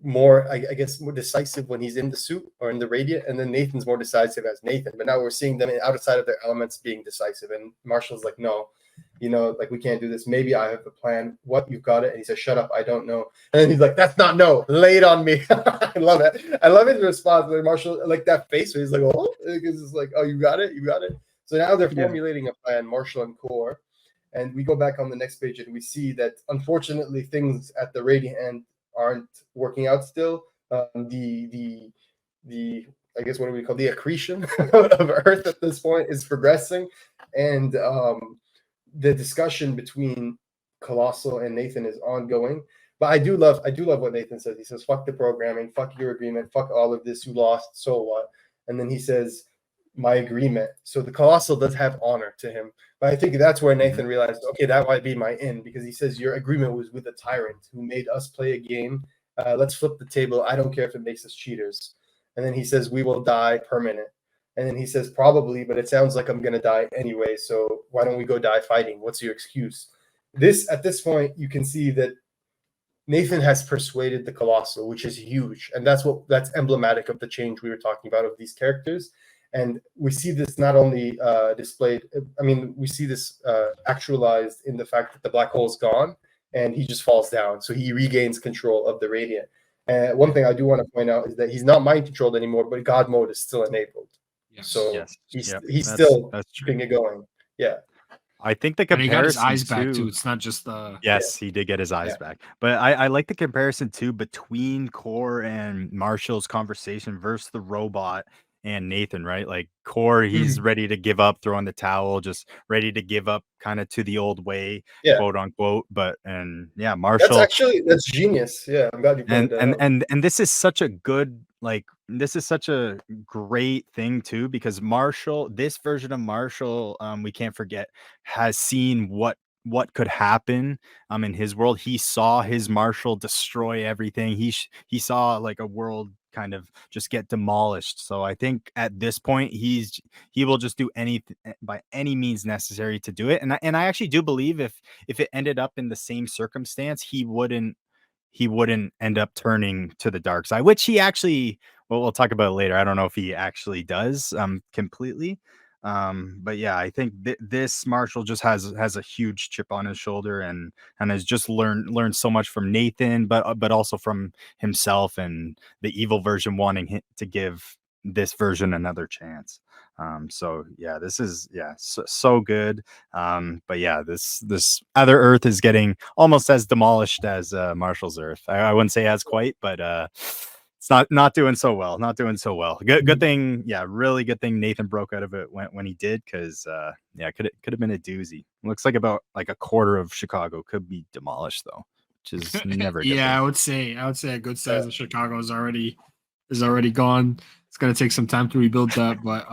more, I guess, more decisive when he's in the suit or in the Radiant, and then Nathan's more decisive as Nathan. But now we're seeing them outside of their elements being decisive, and Marshall's like, "No, like we can't do this. Maybe I have the plan. What, you've got it?" And he says, "Shut up, I don't know." And then he's like, "That's not no. Lay it on me." I love it. I love his response. Like Marshall, like that face where he's like, "Oh," it's like, "Oh, you got it. So now they're formulating a plan, Marshall and Core. And we go back on the next page and we see that unfortunately things at the Radiant end aren't working out still. The I guess what do we call the accretion of Earth at this point is progressing, and the discussion between Colossal and Nathan is ongoing. But I do love what Nathan says. He says, "Fuck the programming, fuck your agreement, fuck all of this. You lost, so what?" And then he says, "My agreement." So the Colossal does have honor to him. But I think that's where Nathan realized, okay, that might be my in, because he says your agreement was with a tyrant who made us play a game. Let's flip the table. I don't care if it makes us cheaters. And then he says, "We will die permanent." And then he says, "Probably, but it sounds like I'm going to die anyway. So why don't we go die fighting? What's your excuse?" At this point, you can see that Nathan has persuaded the Colossal, which is huge. And that's emblematic of the change we were talking about of these characters. And we see this not only displayed, we see this actualized in the fact that the black hole is gone and he just falls down. So he regains control of the Radiant. And one thing I do want to point out is that he's not mind controlled anymore, but God mode is still enabled. Yes. So he's still keeping it going. Yeah. I think the comparison, and he got his eyes back too. It's not just the. Yes, he did get his eyes back. But I like the comparison too between Core and Marshall's conversation versus the robot and Nathan, right? Like Core, he's ready to give up, throwing the towel, just ready to give up kind of to the old way, quote unquote. But Marshall. That's genius. Yeah, I'm glad you pointed that out. And this is such a good, like, this is such a great thing too, because Marshall, this version of Marshall, we can't forget, has seen what could happen in his world. He saw his Marshall destroy everything. He saw like a world kind of just get demolished. So I think at this point he will just do anything by any means necessary to do it. And I actually do believe if it ended up in the same circumstance, he wouldn't end up turning to the dark side, which he actually, well, we'll talk about it later. I don't know if he actually does completely. But yeah, I think this Marshall just has a huge chip on his shoulder and has just learned so much from Nathan, but also from himself and the evil version wanting to give this version another chance. So yeah, this is so good. But yeah, this other Earth is getting almost as demolished as Marshall's Earth. I wouldn't say as quite, but it's not doing so well. Good thing, really good thing Nathan broke out of it when he did, because could have been a doozy. Looks like about like a quarter of Chicago could be demolished though, which is never a good thing. I would say a good size of Chicago is already gone. It's gonna take some time to rebuild that, but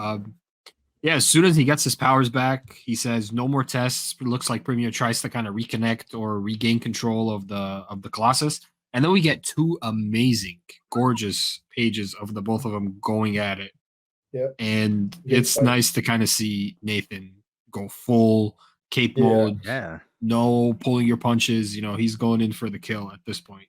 as soon as he gets his powers back, he says no more tests. It looks like Premier tries to kind of reconnect or regain control of the Colossus. And then we get two amazing, gorgeous pages of the both of them going at it. Yeah. And it's nice to kind of see Nathan go full cape mode. Yeah. No pulling your punches. He's going in for the kill at this point.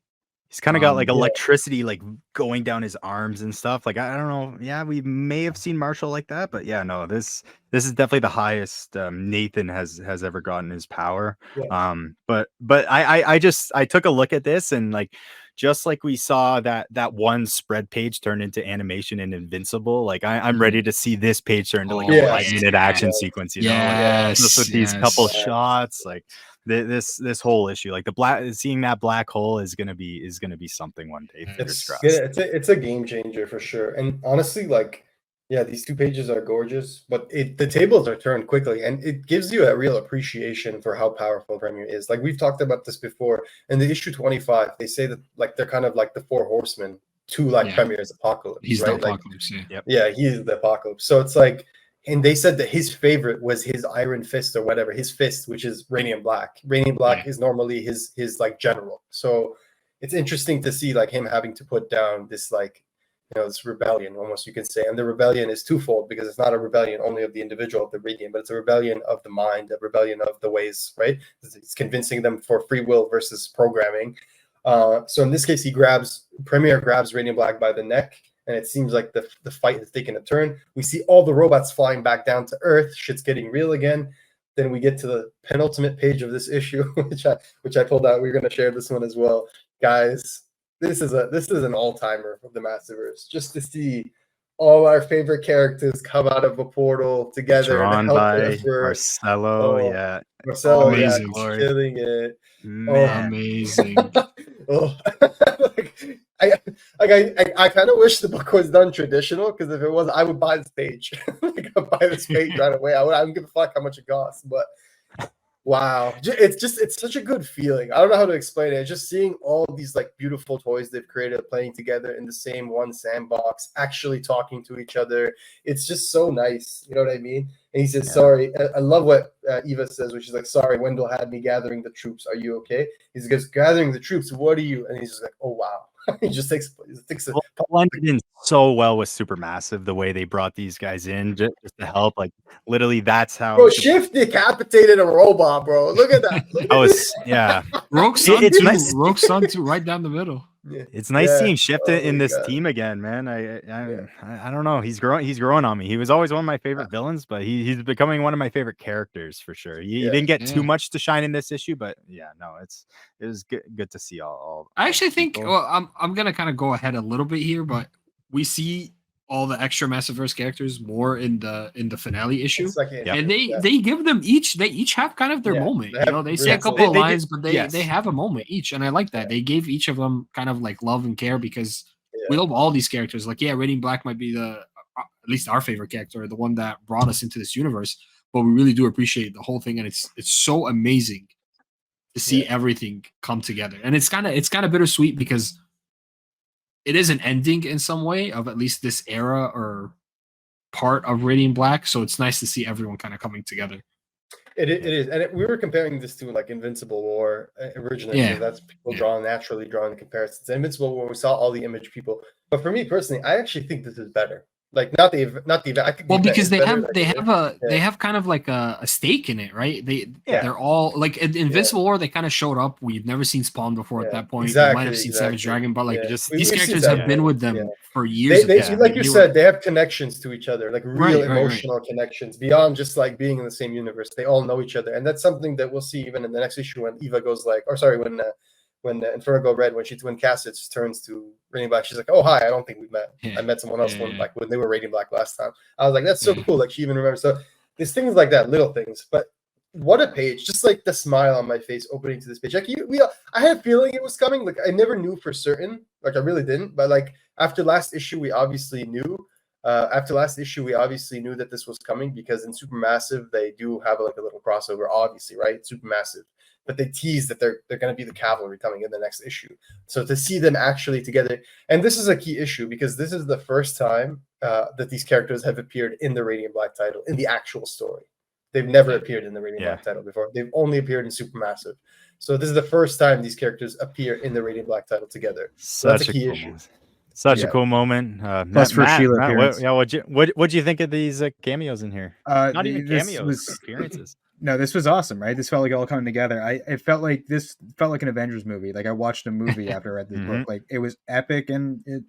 He's kind of got like electricity like going down his arms and stuff. Like I don't know. Yeah, we may have seen Marshall like that, but yeah, no. This is definitely the highest Nathan has ever gotten his power. Yeah. But I took a look at this, and like just like we saw that one spread page turn into animation in Invincible, like I'm ready to see this page turn into like a 5-minute action sequence. You know, like, just with these couple shots, like. This whole issue, like seeing that black hole is gonna be something one day. It's a game changer for sure. And honestly, like, yeah, these 2 pages are gorgeous, but the tables are turned quickly, and it gives you a real appreciation for how powerful Premier is. Like we've talked about this before. In the issue 25, they say that like they're kind of like the 4 horsemen to like Premier's Apocalypse. He's right? the Apocalypse, yeah, he's the Apocalypse. So it's like. And they said that his favorite was his Iron Fist or whatever, his fist, which is Radiant Black. Radiant Black is normally his like general. So it's interesting to see like him having to put down this like, this rebellion almost, you can say. And the rebellion is twofold, because it's not a rebellion only of the individual of the Radiant, but it's a rebellion of the mind, a rebellion of the ways, right? It's convincing them for free will versus programming. So in this case, Premier grabs Radiant Black by the neck, and it seems like the fight has taken a turn. We see all the robots flying back down to Earth. Shit's getting real again. Then we get to the penultimate page of this issue, which I pulled out. We're going to share this one as well, guys. This is an all-timer of the Massiveverse. Just to see all our favorite characters come out of a portal together. Drawn by Marcelo. Marcelo, amazing. Killing it. Man. Amazing. I kind of wish the book was done traditional, because if it was, I would buy this page. I'd buy this page right away. I don't give a fuck how much it costs, but wow, it's such a good feeling. I don't know how to explain it. Just seeing all these like beautiful toys they've created playing together in the same one sandbox, actually talking to each other. It's just so nice. You know what I mean? And he says, sorry. I love what Eva says, which is like, sorry, Wendell had me gathering the troops. Are you okay? He goes, gathering the troops. What are you? And he's just like, oh, wow. He just takes it. Blended in so well with Supermassive, the way they brought these guys in just to help. Like literally, that's how. Bro, Shift decapitated a robot, bro. Look at that. Rogue Sun too, right down the middle. Yeah. It's nice seeing Shift in this team again, man. I don't know. He's growing on me. He was always one of my favorite villains, but he's becoming one of my favorite characters for sure. He didn't get too much to shine in this issue, but it was good to see all. I actually think I'm gonna kind of go ahead a little bit here, but we see all the extra Massiveverse characters more in the finale issue, and they give them they each have kind of their moment. They say a couple of lines, but they have a moment each, and I like that. They gave each of them kind of like love and care, because we love all these characters. Like Radiant Black might be at least our favorite character, the one that brought us into this universe, but we really do appreciate the whole thing, and it's so amazing to see everything come together. And it's kind of bittersweet, because it is an ending in some way of at least this era or part of Radiant Black. So it's nice to see everyone kind of coming together. It is. And we were comparing this to like Invincible War originally. So that's people naturally drawing the comparisons. Invincible War, we saw all the image people. But for me personally, I actually think this is better. Like not the event. I think because they have kind of like a stake in it, right? They're all like in Invincible War. They kind of showed up. We've never seen Spawn before at that point. Exactly, we might have seen Savage Dragon, but like these characters have been with them for years. Like you said, they have connections to each other, like real emotional connections beyond just like being in the same universe. They all know each other, and that's something that we'll see even in the next issue when Eva goes like, when Inferno Red, when Cassie turns to Radiant Black, she's like, "Oh hi, I don't think we met. I met someone else when they were Radiant Black last time." I was like, "That's so cool." Like she even remembers. So there's things like that, little things. But what a page! Just like the smile on my face opening to this page. Like I had a feeling it was coming. Like I never knew for certain. Like I really didn't. But like after last issue, we obviously knew. That this was coming, because in Supermassive they do have like a little crossover, obviously, right? Supermassive. But they tease that they're going to be the cavalry coming in the next issue. So to see them actually together, and this is a key issue, because this is the first time that these characters have appeared in the Radiant Black title, in the actual story. They've never appeared in the Radiant Black title before. They've only appeared in Supermassive. So this is the first time these characters appear in the Radiant Black title together. So that's a key issue. Such a cool moment. That's for Sheila. What'd you think of these cameos in here? Not even cameos, appearances. No, this was awesome, right? This felt like all coming together. It felt like an Avengers movie. Like I watched a movie after I read this book. Like it was epic and it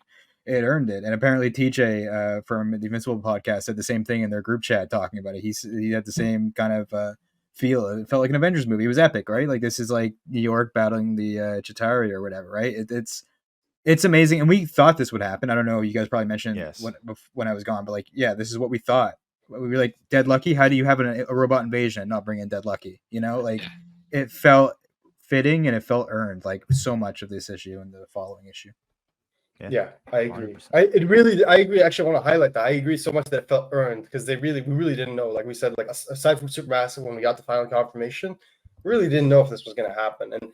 earned it. And apparently TJ from the Invincible podcast said the same thing in their group chat talking about it. He had the same kind of feel. It felt like an Avengers movie. It was epic, right? Like this is like New York battling the Chitauri or whatever, right? It's amazing. And we thought this would happen. I don't know. You guys probably mentioned when I was gone, but like, yeah, this is what we thought. We were like, Dead Lucky. How do you have a robot invasion and not bring in Dead Lucky? You know, like it felt fitting and it felt earned. Like so much of this issue and the following issue. Yeah, I agree. I agree. Actually, I want to highlight that. I agree so much that it felt earned because we really didn't know. Like we said, like aside from Supermassive, when we got the final confirmation, we really didn't know if this was going to happen. And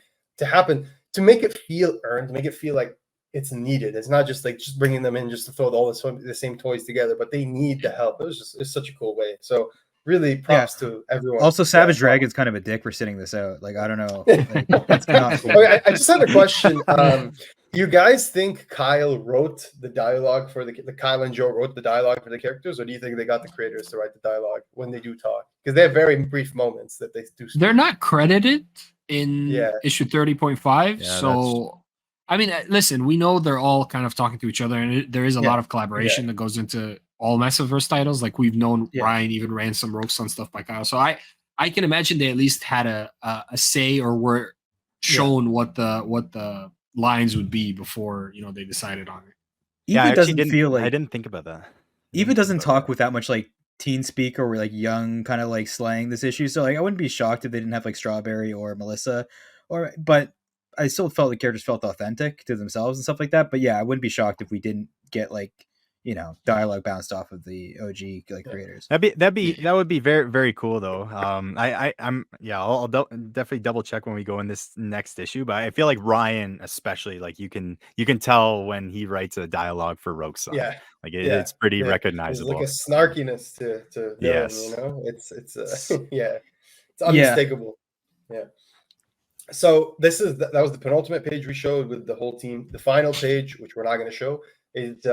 to make it feel earned, to make it feel like it's needed. It's not just like just bringing them in just to throw all the same toys together, but they need the help. It's such a cool way. So really props to everyone. Also, Savage Dragon's kind of a dick for sitting this out. Like, I don't know. Like, that's not cool. Okay, I just had a question. You guys think Kyle wrote the dialogue for the Kyle and Joe wrote the dialogue for the characters, or do you think they got the creators to write the dialogue when they do talk? Because they have very brief moments that they do. They're not credited in issue 30.5. So, I mean, listen, we know they're all kind of talking to each other, and there is a lot of collaboration that goes into all Massiveverse titles. Like we've known Ryan even ran some Rogues on stuff by Kyle. So I can imagine they at least had a say or were shown what the lines would be before they decided on it. Eva doesn't feel like I didn't think about that. Eva doesn't talk with that much like teen speak or like young kind of like slang this issue. So like I wouldn't be shocked if they didn't have like Strawberry or Melissa but I still felt the characters felt authentic to themselves and stuff like that. But yeah, I wouldn't be shocked if we didn't get like dialogue bounced off of the OG like creators. That would be very, very cool though. I'll definitely double check when we go in this next issue. But I feel like Ryan, especially, like you can tell when he writes a dialogue for Rogue Son. Yeah, like it's pretty recognizable. There's like a snarkiness to Dylan, it's it's unmistakable. Yeah. So that was the penultimate page we showed with the whole team. The final page, which we're not going to show, is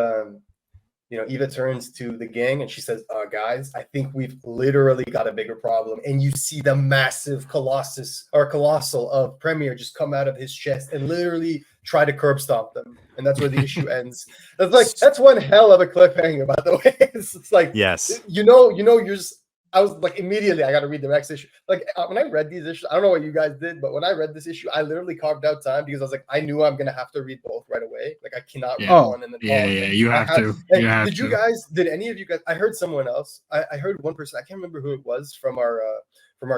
Eva turns to the gang and she says, guys, I think we've literally got a bigger problem. And you see the massive colossal of Premier just come out of his chest and literally try to curb stomp them. And that's where the issue ends. That's one hell of a cliffhanger, by the way. It's like, yes, I was like, immediately, I got to read the next issue. Like, when I read these issues, I don't know what you guys did, but when I read this issue, I literally carved out time because I was like, I knew I'm going to have to read both right away. Like, I cannot read one and then you have to. Did any of you guys, I heard someone else, I heard one person, I can't remember who it was from our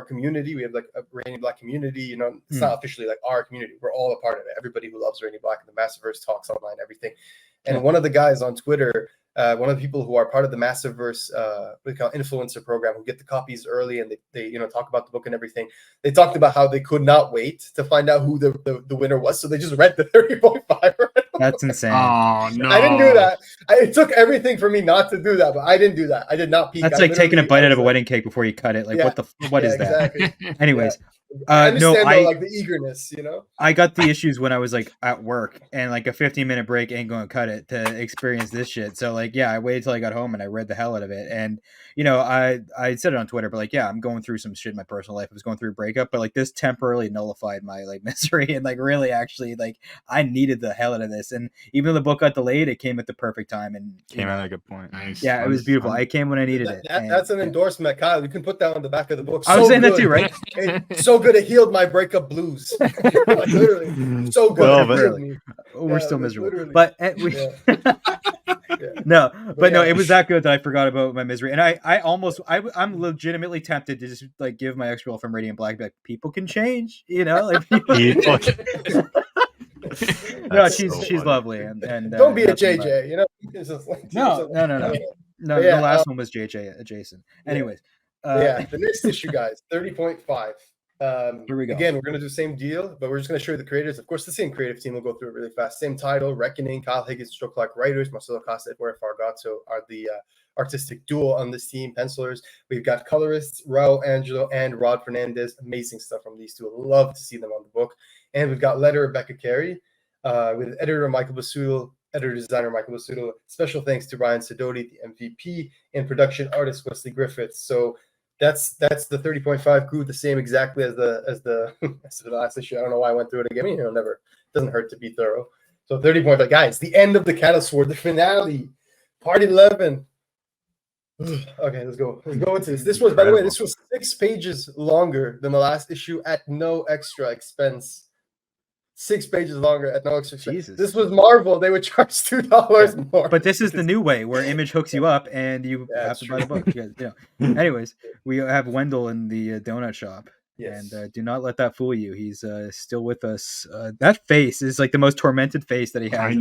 community. We have like a radiantblack community, it's not officially like our community. We're all a part of it. Everybody who loves radiantblack and the Massiveverse talks online, everything. And one of the guys on Twitter, one of the people who are part of the Massiveverse, what we call influencer program, who get the copies early and they talk about the book and everything. They talked about how they could not wait to find out who the winner was, so they just read the 30.5. That's insane. Oh no! I didn't do that. It took everything for me not to do that, but I didn't do that. I did not peek. That's like taking a bite out of a wedding cake before you cut it. Like what is that? Exactly. Anyways. I understand though, like the eagerness, I got the issues when I was like at work, and like a 15-minute break ain't going to cut it to experience this shit. So like, I waited till I got home and I read the hell out of it. And I said it on Twitter, but like, I'm going through some shit in my personal life. I was going through a breakup, but like this temporarily nullified my like misery and like really actually like I needed the hell out of this. And even though the book got delayed, it came at the perfect time and came at a good point. Nice. Yeah, it was beautiful. I came when I needed it. That's an endorsement, Kyle. You can put that on the back of the book. I was saying that too, right? It's so good. It healed my breakup blues. Like, literally, so good. We're still miserable, but no, it was that good that I forgot about my misery, and I'm legitimately tempted to just like give my ex-girlfriend Radiant Black back. People can change, like no, she's lovely, and don't be a JJ, No, the last one was JJ Jason. Anyways, the next issue, guys, 30.5. Here we go. Again, we're going to do the same deal, but we're just going to show you the creators. Of course, the same creative team will go through it really fast. Same title, Reckoning. Kyle Higgins, Stroke Clark writers. Marcelo Costa, Eduardo Fargato are the artistic duo on this team. Pencilers. We've got colorists, Raul Angelo and Rod Fernandez. Amazing stuff from these two. I'd love to see them on the book. And we've got letter Rebecca Carey with editor Michael Basuto, editor-designer Michael Basuto. Special thanks to Ryan Sidoti, the MVP, and production artist Wesley Griffiths. So That's the 30.5 grew the same exactly as the as the last issue. I don't know why I went through it again. I mean, never doesn't hurt to be thorough. So 30.5, guys, the end of the Cattle Sword, the finale, part 11. Okay, let's go into this. This was, by the way, this was 6 pages longer than the last issue at no extra expense. 6 pages longer at no extra expense. Jesus. This was Marvel. They would charge $2 more. But this is the new way where Image hooks you up and you have to buy the book. Anyways, we have Wendell in the donut shop. Yes. And do not let that fool you. He's still with us. That face is like the most tormented face that he has.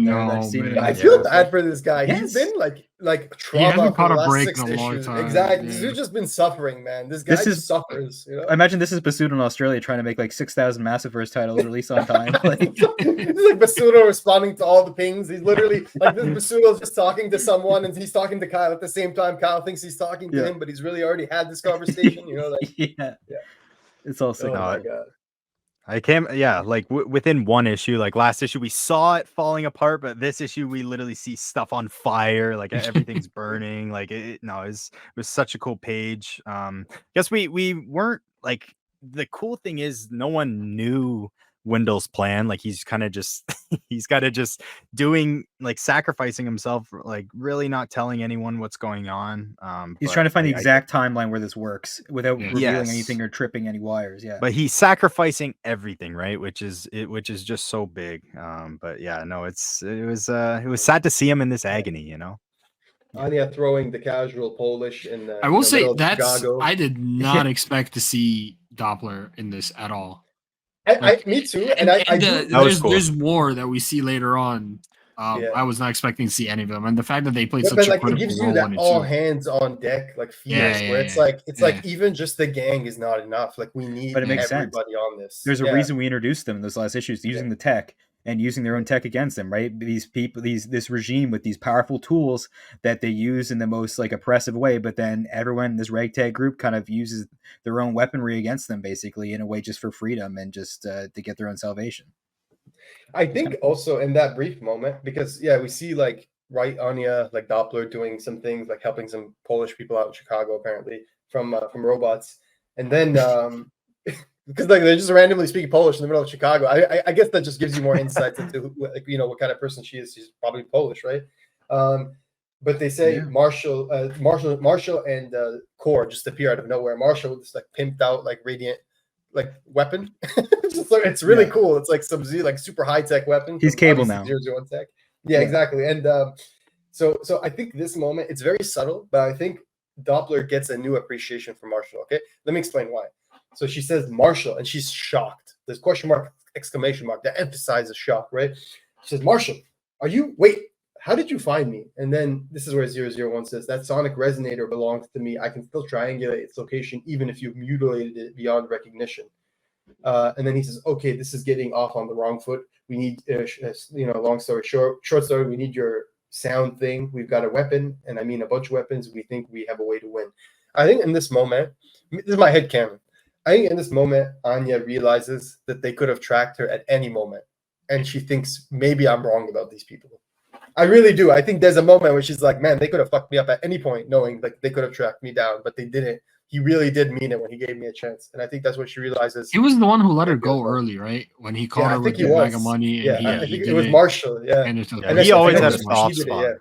I feel bad for this guy. Yes. He's been like trauma. He hasn't caught a break in a long time. Exactly. Yeah. He's just been suffering, man. This guy just suffers. You know? I imagine this is Basuto in Australia trying to make like 6,000 Massiveverse titles release on time. This is like Basuto responding to all the pings. He's literally like this. Basuto's just talking to someone and he's talking to Kyle at the same time. Kyle thinks he's talking to him, but he's really already had this conversation. You know, like yeah. It's all sick. Oh my God. I came, like within one issue, like last issue, we saw it falling apart, but this issue, we literally see stuff on fire, like everything's burning. Like it was such a cool page. Guess we weren't like, the cool thing is no one knew Wendell's plan. Like he's kind of just doing, like, sacrificing himself, like really not telling anyone what's going on. He's trying to find the exact timeline where this works without revealing anything or tripping any wires. But he's sacrificing everything, right? Which is just so big. But yeah, no, it was sad to see him in this agony, you know. Anya throwing the casual Polish in I will say Chicago. I did not expect to see Doppler in this at all. Me too. And there's more that we see later on. I was not expecting to see any of them, and the fact that they played such a critical it gives you that all hands on deck, like where it's like even just the gang is not enough. Like we need everybody on this. There's a reason we introduced them in those last issues, using the tech and using their own tech against them, right? These people, this regime with these powerful tools that they use in the most like oppressive way, but then everyone in this ragtag group kind of uses their own weaponry against them, basically in a way just for freedom and just to get their own salvation. I think also in that brief moment, because we see like Anya, like Doppler doing some things, like helping some Polish people out in Chicago, apparently from robots, and then because like they're just randomly speaking Polish in the middle of Chicago. I guess that just gives you more insights into what kind of person she is. She's probably Polish, right? But they say Marshall and Core just appear out of nowhere. Marshall with this like pimped out like radiant like weapon. It's really cool. It's like some like super high tech weapon. He's Cable now. 001 tech. Yeah, exactly. And so I think this moment, it's very subtle, but I think Doppler gets a new appreciation for Marshall. Okay, let me explain why. So she says Marshall, and she's shocked. There's question mark, exclamation mark that emphasizes shock, right? She says, Marshall, how did you find me? And then this is where 001 says, that sonic resonator belongs to me. I can still triangulate its location, even if you've mutilated it beyond recognition. And then he says, okay, this is getting off on the wrong foot. We need, long story short story, we need your sound thing. We've got a weapon, and I mean a bunch of weapons. We think we have a way to win. I think in this moment, this is my headcanon. I think in this moment, Anya realizes that they could have tracked her at any moment. And she thinks, maybe I'm wrong about these people. I really do. I think there's a moment where she's like, man, they could have fucked me up at any point, knowing like they could have tracked me down, but they didn't. He really did mean it when he gave me a chance. And I think that's what she realizes. He was the one who let her go early, right? When he called her with the bag of money. Yeah, I think it was Marshall. Yeah. And he always had a soft spot.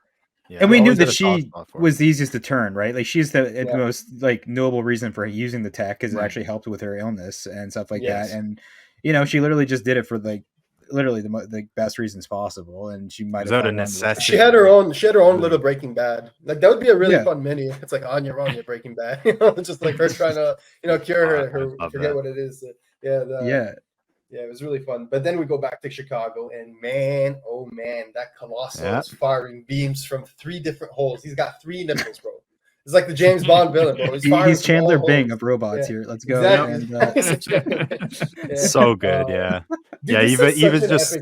Yeah, and we knew that she was the easiest to turn, right? Like she's the most like noble reason for using the tech, because it actually helped with her illness and stuff like that. And she literally just did it for like literally the best reasons possible. And she might have a necessity. She had her own little Breaking Bad. Like that would be a really fun mini. It's like Anya Breaking Bad. Just like her trying to cure her forget what it is. Yeah, it was really fun. But then we go back to Chicago, and man, oh man, that Colossal is firing beams from 3 different holes. He's got 3 nipples, bro. It's like the James Bond villain, bro. He's Chandler Bing of robots here. Let's go. Exactly. So good, yeah. Dude,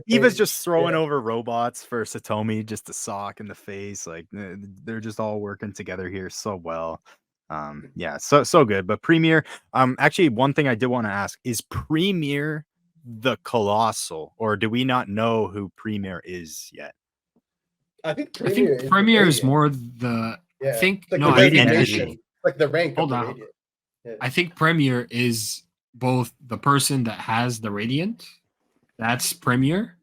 he was just throwing over robots for Satomi, just a sock in the face. Like they're just all working together here so well. So good. But Premier, actually, one thing I did want to ask is Premier the Colossal, or do we not know who Premier is yet? I think Premier is more the. Yeah. I think like no, the radiant, like the rank. Hold on. I think Premier is both the person that has the Radiant. That's Premier.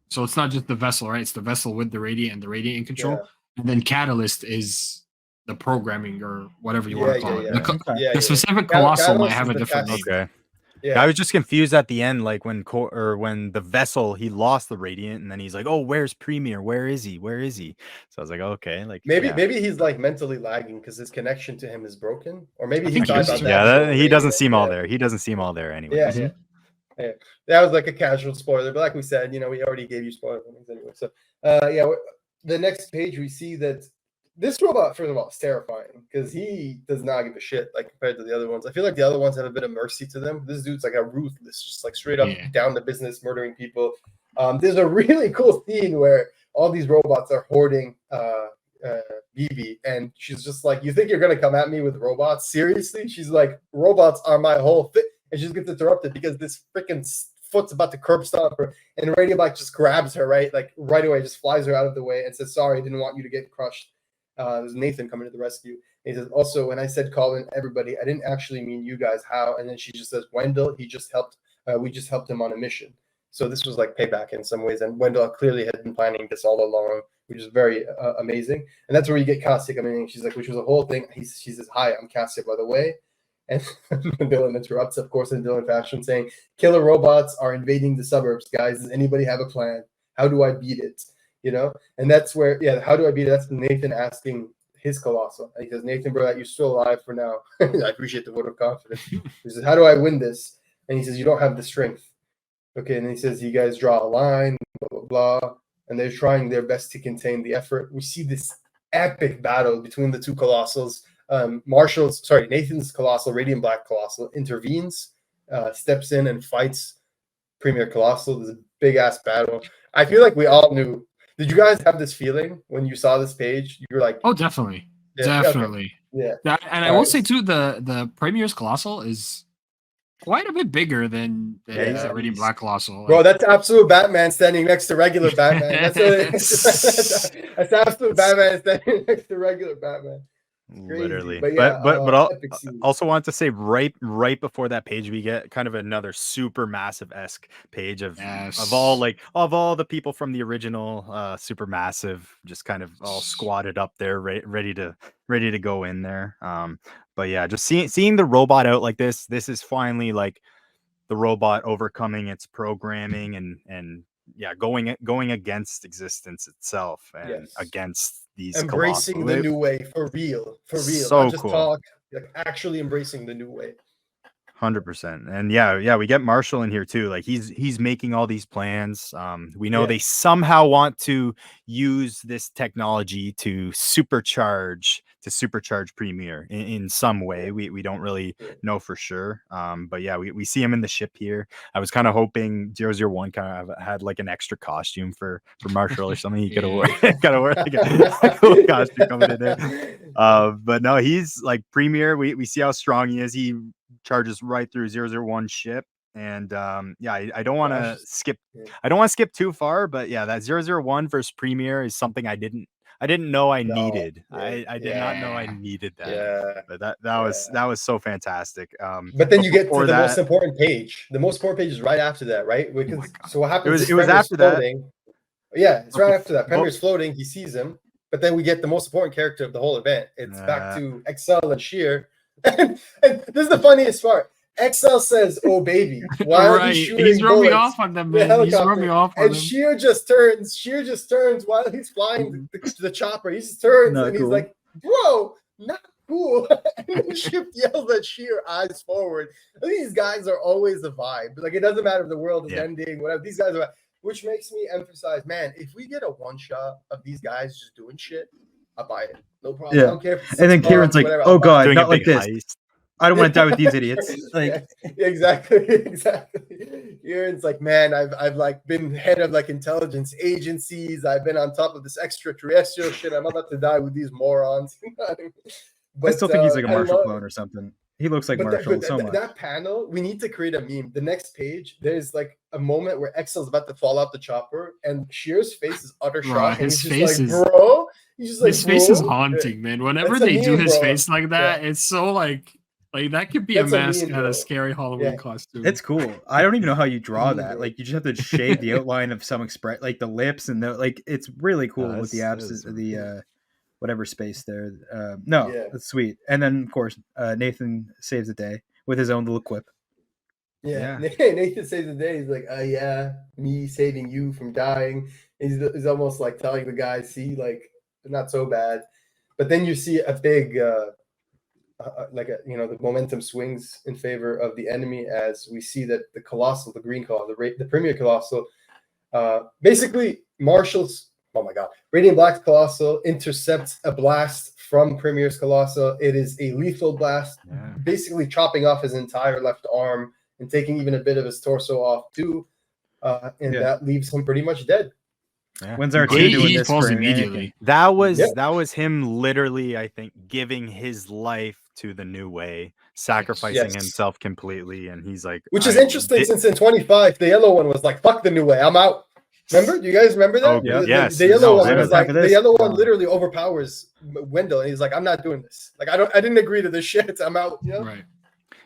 So it's not just the vessel, right? It's the vessel with the Radiant and the Radiant in control. Yeah. And then Catalyst is the programming or whatever you want to call it. The specific Colossal might have a different name. Okay. Yeah, I was just confused at the end, like when the vessel, he lost the Radiant, and then he's like, "Oh, where's Premier? Where is he? Where is he?" So I was like, "Okay, like maybe he's like mentally lagging because his connection to him is broken, or maybe he thought about that. He doesn't seem all there. He doesn't seem all there anyway. Yeah, that was like a casual spoiler, but like we said, we already gave you spoiler warnings anyway. So, the next page we see that this robot, first of all, is terrifying because he does not give a shit like compared to the other ones. I feel like the other ones have a bit of mercy to them. This dude's like a ruthless, just like straight up down to business, murdering people. There's a really cool scene where all these robots are hoarding Vivi, and she's just like, "You think you're gonna come at me with robots? Seriously?" She's like, "Robots are my whole thing," and she just gets interrupted because this freaking foot's about to curb stomp her, and radiantblack just grabs her right away, just flies her out of the way and says, "Sorry, I didn't want you to get crushed." There's Nathan coming to the rescue. And he says, "Also, when I said call in everybody, I didn't actually mean you guys. How?" And then she just says, "Wendell, he just helped. We just helped him on a mission." So this was like payback in some ways. And Wendell clearly had been planning this all along, which is very amazing. And that's where you get Cassia coming in. She's like, which was a whole thing. She says, "Hi, I'm Cassia, by the way." And Dylan interrupts, of course, in Dylan fashion, saying, "Killer robots are invading the suburbs, guys. Does anybody have a plan? How do I beat it?" And that's where, how do I beat it? That's Nathan asking his Colossal. And he says, "Nathan, bro, you're still alive for now." I appreciate the vote of confidence. He says, "How do I win this?" And he says, "You don't have the strength." Okay, and then he says, "You guys draw a line, blah, blah, blah." And they're trying their best to contain the effort. We see this epic battle between the two Colossals. Nathan's Colossal, Radiant Black Colossal, intervenes, steps in and fights Premier Colossal. There's a big-ass battle. I feel like we all knew. Did you guys have this feeling when you saw this page? You were like, "Oh, definitely, definitely." Okay. Yeah. And I will say too, the Premier's Colossal is quite a bit bigger than the Radiant Black Colossal. Bro, that's absolute Batman standing next to regular Batman. That's absolute Batman standing next to regular Batman. Literally, but I also want to say right before that page we get kind of another super massive esque page of all the people from the original super massive just kind of all squatted up there ready to go in there. But yeah, just seeing the robot out like this is finally like the robot overcoming its programming and going against existence itself and against these embracing the new way for real, so not just cool. Talk, like actually embracing the new way. 100%. And we get Marshall in here too. Like he's making all these plans. We know they somehow want to use this technology to supercharge Premier in some way. We don't really know for sure. But yeah, we see him in the ship here. I was kind of hoping 001 kind of had like an extra costume for Marshall or something. He could have worn like a cool costume coming in there. But no, he's like Premier. We see how strong he is. He charges right through 001's ship. And I don't want to skip too far, but yeah, that 001 versus Premier is something I didn't know I needed. I did not know I needed that. Yeah. But that was so fantastic. But then you get to the most important page. The most important page is right after that, right? Because so what happens? It was after floating. That. Yeah, it's right after that. Premier's floating. He sees him, but then we get the most important character of the whole event. It's back to Excel and Sheer. And this is the funniest part. Excel says, "Oh baby," while he's shooting he's rubbing off on them, man. He's rubbing off on them. And Sheer just turns while he's flying the chopper. He just turns and he's like, "Bro, not cool." And the ship yells at Sheer, eyes forward. These guys are always a vibe. Like it doesn't matter if the world is ending, whatever. These guys are, which makes me emphasize, man, if we get a one shot of these guys just doing shit, I'll buy it. No problem. I don't care if it's and then Kieran's like, "Oh God, not like this. Heist. I don't want to die with these idiots." Like exactly. Kieran's like, "Man, I've like been head of like intelligence agencies. I've been on top of this extraterrestrial shit. I'm about to die with these morons." But, I still think he's like a Marshall clone or something. He looks like Marshall so much. That panel, we need to create a meme. The next page, there's like a moment where Excel's about to fall out the chopper, and Sheer's face is utter shock. His face is, bro. He's just like, his face is haunting, man. Whenever they do his face like that, it's so like Like that could be That's a a meme, mascot, though. a scary Halloween costume. It's cool. I don't even know how you draw Meme, that. bro. Like you just have to shade the outline of some express, like the lips and the like. It's really cool with the absence, the whatever space there. No, that's sweet. And then of course Nathan saves the day with his own little quip. Yeah. Nathan saves the day. He's like, yeah, me saving you from dying. He's almost like telling the guy, see, like, not so bad. But then you see a big, the momentum swings in favor of the enemy as we see that the Colossal, the green Colossal, the Premier Colossal, basically Marshall's, oh my God, Radiant Black's Colossal intercepts a blast from Premier's Colossal. It is a lethal blast, basically chopping off his entire left arm and taking even a bit of his torso off too. That leaves him pretty much dead. Yeah. When's our team doing this for immediately? That was him literally, I think, giving his life to the new way, sacrificing himself completely, and he's like, which is interesting since in 25 the yellow one was like, fuck the new way, I'm out. Remember? Do you guys remember that? The yellow one was like, the yellow one literally overpowers Wendell, and he's like, I'm not doing this. Like, I didn't agree to this shit. I'm out. You know? Right.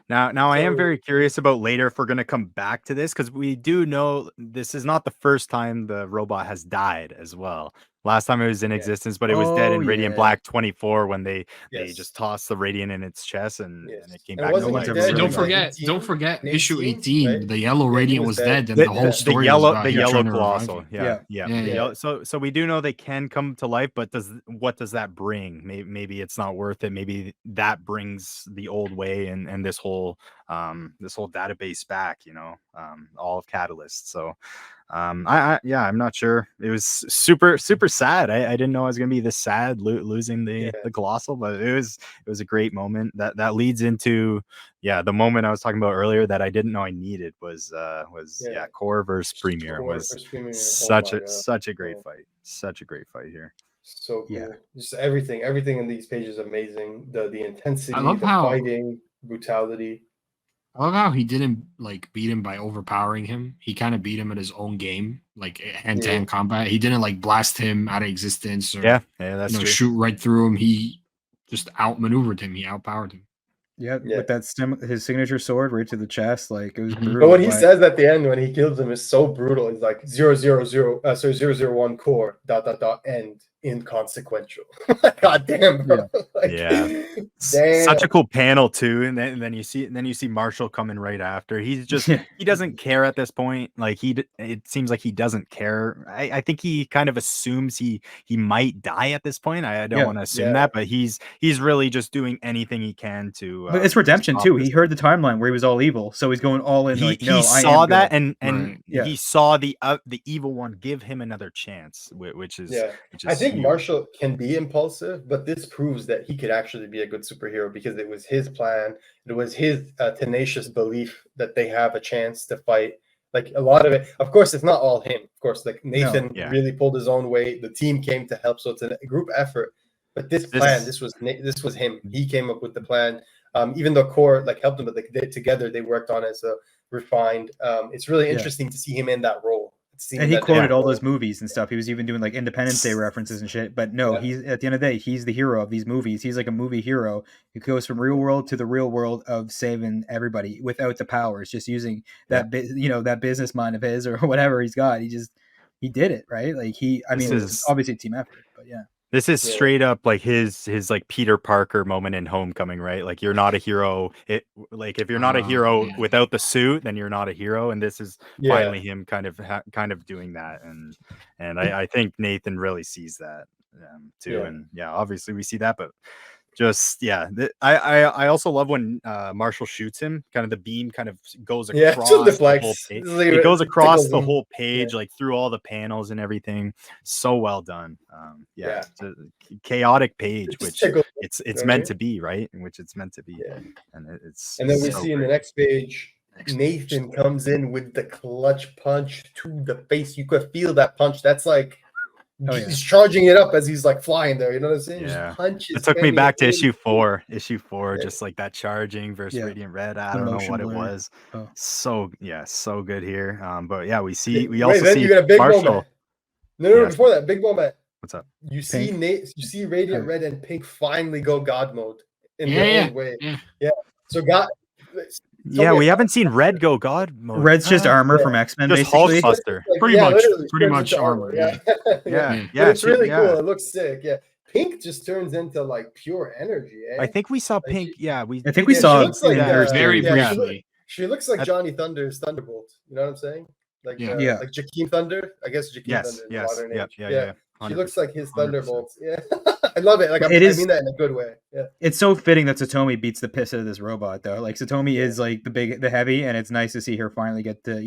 Now I am very curious about later if we're going to come back to this, because we do know this is not the first time the robot has died as well. Last time it was in existence, but it was dead in Radiant Black 24 when they just tossed the Radiant in its chest and it came back to life. Don't forget issue 18, right? The yellow Radiant was dead, and the whole story the yellow Colossal. Yeah. So we do know they can come to life, but what does that bring? Maybe it's not worth it. Maybe that brings the old way and this whole database back, all of Catalyst. So I'm not sure. It was super sad. I didn't know I was gonna be this sad losing the Colossal, but it was a great moment that leads into the moment I was talking about earlier that I didn't know I needed was Core versus Premier. Was such a great fight here. So cool. Just everything in these pages amazing. The intensity, fighting, brutality. I love how he didn't beat him by overpowering him. He kind of beat him at his own game, like hand-to-hand combat. He didn't blast him out of existence or that's true. Shoot right through him. He just outmaneuvered him. He outpowered him. With that his signature sword right to the chest, it was brutal. But what he says at the end when he kills him is so brutal. He's like 001 core ... end inconsequential. God damn, bro. Damn. Such a cool panel too. And then you see Marshall coming right after. He's just he doesn't care at this point. It seems like he doesn't care. I think he kind of assumes he might die at this point. I don't want to assume that, but he's really just doing anything he can to. But it's redemption too. He heard the timeline where he was all evil, so he's going all in. He saw that, and he saw the evil one give him another chance, which is I think Marshall can be impulsive, but this proves that he could actually be a good superhero because it was his plan. It was his tenacious belief that they have a chance to fight. Like a lot of it, of course, it's not all him. Of course, Nathan really pulled his own weight. The team came to help, so it's a group effort. But this was him. He came up with the plan. Even though Core helped him, but together they worked on it. So refined. It's really interesting to see him in that role. And he quoted all those movies and stuff. He was even doing Independence Day references and shit. But no, he's at the end of the day, he's the hero of these movies. He's like a movie hero who goes from real world to the real world of saving everybody without the powers, just using that that business mind of his or whatever he's got. He did it, right? It's obviously a team effort, but This is straight up his Peter Parker moment in Homecoming, right? You're not a hero. If you're not a hero without the suit, then you're not a hero. And this is finally him kind of doing that. And I think Nathan really sees that too. Yeah. And obviously we see that, but just I also love when Marshall shoots him. Kind of the beam kind of goes across the whole page. It goes across the whole page, through all the panels and everything. So well done. It's a chaotic page, which it's meant to be, right? Which it's meant to be. And then we see in the next page, Nathan comes in with the clutch punch to the face. You could feel that punch. That's he's charging it up as he's flying there. You know what I'm saying? Yeah. It took me back to issue 4. Just that charging versus Radiant Red. I don't know what it was. So good here. But we see you get a big Marshall. Moment. No, before that, big moment. What's up? You see Radiant Red and Pink finally go God mode in their own way. So God. Yeah, we haven't seen Red go God mode. Red's just armor from X-Men, just basically. Hulkbuster. Pretty much armor. Yeah. But it's really cool. It looks sick. Yeah. Pink just turns into like pure energy. Eh? I think we saw like Pink. I think we saw she looks like very briefly. She looks like Johnny Thunder's Thunderbolt. You know what I'm saying? Like like Jakeem Thunder. I guess Jakeem Thunder in the modern age. Yeah. She looks like his 100%. Thunderbolts. Yeah. I love it. Like I mean that in a good way. Yeah. It's so fitting that Satomi beats the piss out of this robot though. Like Satomi is like the heavy, and it's nice to see her finally get to,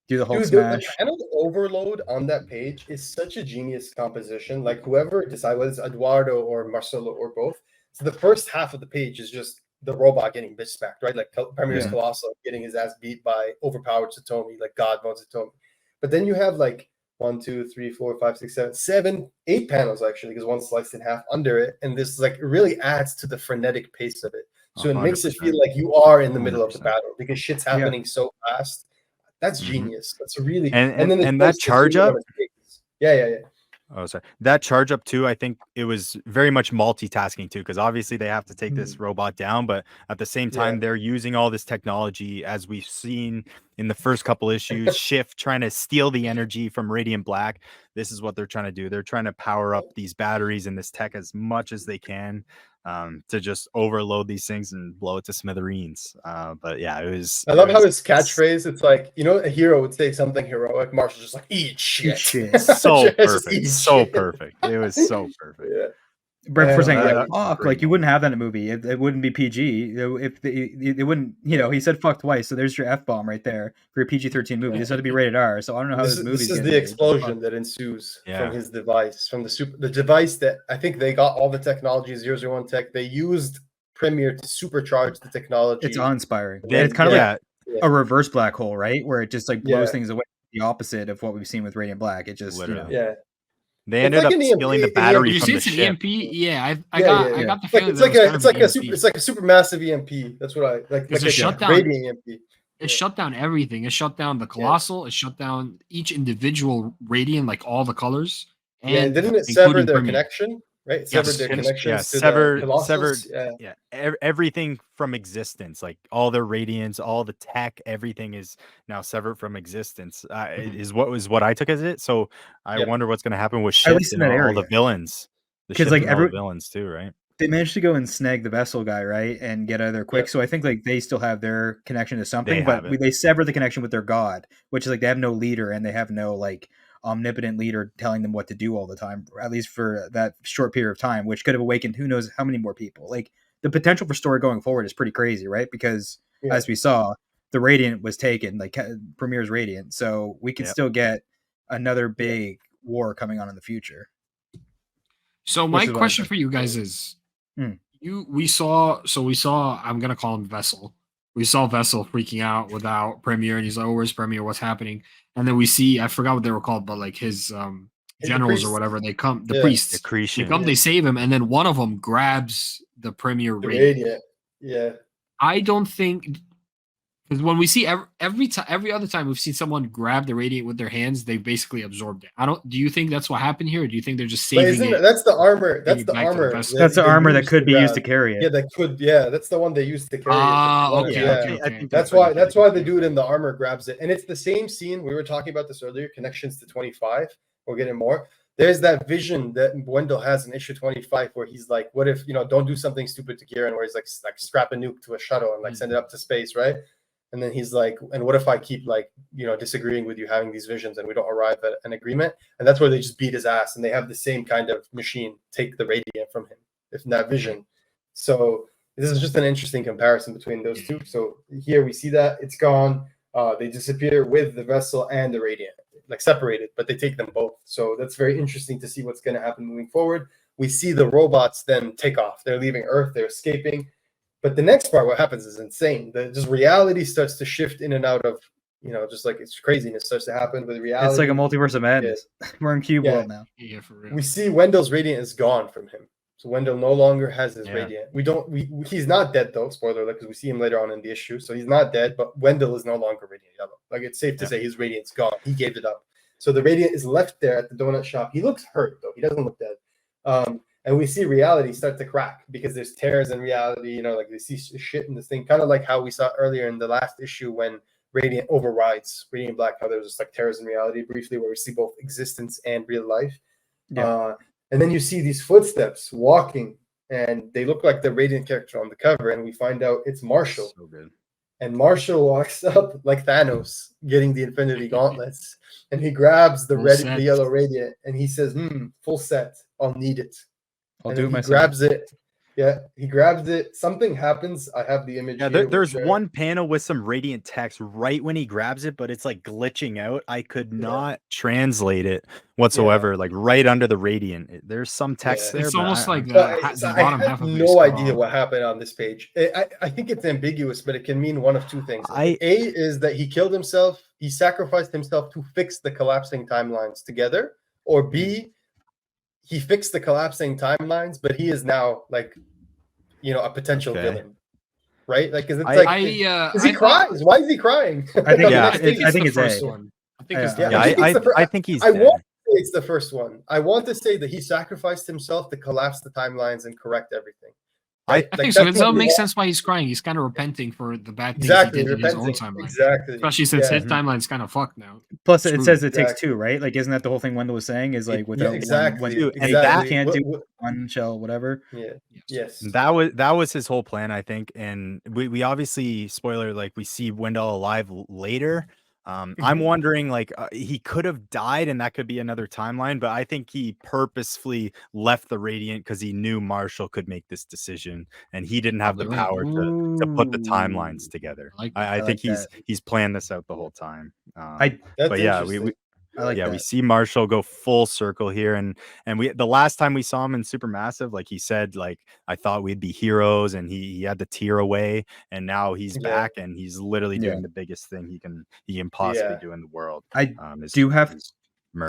do the Hulk smash. The panel overload on that page is such a genius composition. Like whoever decided whether it's Eduardo or Marcelo or both. So the first half of the page is just the robot getting bitch smacked, right? Like Premier's Colossal getting his ass beat by overpowered Satomi, like God mode Satomi. But then you have like 1, 2, 3, 4, 5, 6, 7, 8 panels actually, because one's sliced in half under it, and this like really adds to the frenetic pace of it. So 100%. It makes it feel like you are in the middle 100%. Of the battle because shit's happening so fast. That's genius. That's really and then that charge up. Yeah. Oh, sorry. That charge up too. I think it was very much multitasking too, because obviously they have to take this robot down, but at the same time they're using all this technology as we've seen in the first couple issues. Shift trying to steal the energy from Radiant Black. This is what they're trying to do. They're trying to power up these batteries and this tech as much as they can. To just overload these things and blow it to smithereens. But yeah, it was. I love how his catchphrase. It's like, a hero would say something heroic. Marshall's just like, eat shit. So perfect. So perfect. It was so perfect. Yeah. Brent for saying like you wouldn't have that in a movie. It wouldn't be PG. If it wouldn't, he said fuck twice. So there's your F-bomb right there for your PG-13 movie. This had to be rated R. So I don't know how this movie. This is the explosion that ensues from his device, from the device that I think they got all the technology 001 tech. They used Premiere to supercharge the technology. It's awe-inspiring. It's kind of like a reverse black hole, right? Where it just like blows things away. The opposite of what we've seen with Radiant Black. It just They ended up stealing the battery from the ship. EMP? Yeah, I got the feeling it's like a super massive EMP. That's what I like. It's a shutdown. Radiant EMP. It shut down everything. It shut down the Colossal. It shut down each individual Radiant, like all the colors. And didn't it sever their connection? Right, severed their connections. Severed. Everything from existence, like all their radiance, all the tech, everything is now severed from existence. Is what I took as it. So I wonder what's going to happen with Shift and all the villains. Because like every villains too, right? They managed to go and snag the vessel guy, right, and get out of there quick. So I think like they still have their connection to something, but they sever the connection with their god, which is like they have no leader and they have no like omnipotent leader telling them what to do all the time, at least for that short period of time, which could have awakened who knows how many more people. Like the potential for story going forward is pretty crazy, right? Because as we saw, the Radiant was taken, like Premier's Radiant, so we could still get another big war coming on in the future. So my question for you guys is, we saw I'm gonna call him Vessel. We saw Vessel freaking out without Premier, and he's like, "Oh, where's Premier? What's happening?" And then we see, I forgot what they were called, but like his generals or whatever, they come, the priests, they come, they save him, and then one of them grabs the Premier Radiant. Yeah. I don't think, because when we see every other time we've seen someone grab the Radiant with their hands, they've basically absorbed it. Do you think that's what happened here, or do you think they're just saving it? That's the armor. That's the armor. That's the armor that could be used to carry it. Yeah, that could. Yeah, that's the one they used to carry it. Okay. I think that's why the dude in the armor grabs it, and it's the same scene we were talking about this earlier. Connections to 25. We're getting more. There's that vision that Wendell has in issue 25 where he's like, "What if don't do something stupid to Kieran?" Where he's like strap a nuke to a shuttle and like send it up to space, right? And then he's like, and what if I keep disagreeing with you having these visions and we don't arrive at an agreement? And that's where they just beat his ass, and they have the same kind of machine take the Radiant from him, if in that vision. So this is just an interesting comparison between those two. So here we see that it's gone. They disappear with the vessel and the Radiant, like separated, but they take them both. So that's very interesting to see what's going to happen moving forward. We see the robots then take off. They're leaving Earth. They're escaping. But the next part, what happens is insane. Just reality starts to shift in and out of, just like it's craziness starts to happen with reality. It's like a multiverse of madness. We're in Cube world now. Yeah, for real. We see Wendell's Radiant is gone from him. So Wendell no longer has his Radiant. He's not dead though, spoiler alert, because we see him later on in the issue. So he's not dead, but Wendell is no longer Radiant Yellow. Like it's safe to say his Radiant's gone. He gave it up. So the Radiant is left there at the donut shop. He looks hurt though. He doesn't look dead. And we see reality start to crack because there's tears in reality, you know, like they see shit in this thing, kind of like how we saw earlier in the last issue when Radiant overrides Radiant Black, how there's just like tears in reality briefly where we see both existence and real life. And then you see these footsteps walking, and they look like the Radiant character on the cover, and we find out it's Marshall. So good. And Marshall walks up like Thanos, getting the Infinity Gauntlets, and he grabs the the yellow Radiant, and he says, full set, I'll need it. I'll do it myself. Grabs it. Yeah, he grabs it. Something happens. I have the image. Yeah, there's one panel with some Radiant text right when he grabs it, but it's like glitching out. I could not translate it whatsoever. Like right under the Radiant, there's some text there. It's almost like the bottom half of it. No idea what happened on this page. I think it's ambiguous, but it can mean one of two things. A is that he killed himself. He sacrificed himself to fix the collapsing timelines together, or B, he fixed the collapsing timelines, but he is now like, you know, a potential villain, right? Like, because it's is he crying? Why is he crying? I think, I think it's the first one. I think it's I think he's. I want to say it's the first one. I want to say that he sacrificed himself to collapse the timelines and correct everything. Right? I think so. It makes sense why he's crying. He's kind of repenting for the bad things he did in his own timeline. Exactly. Especially since his timeline's kind of fucked now. Plus, it says it takes two, right? Like, isn't that the whole thing Wendell was saying? Is like without exactly. And that can't do one shell, whatever. Yeah. Yes. That was his whole plan, I think. And we obviously, spoiler, like we see Wendell alive later. I'm wondering, like, he could have died and that could be another timeline, but I think he purposefully left the Radiant because he knew Marshall could make this decision and he didn't have the power to put the timelines together. I think he's planned this out the whole time. But yeah, we see Marshall go full circle here, and the last time we saw him in Supermassive, like he said, like, I thought we'd be heroes, and he had the tear away, and now he's back, and he's literally doing the biggest thing he can possibly do in the world. I do have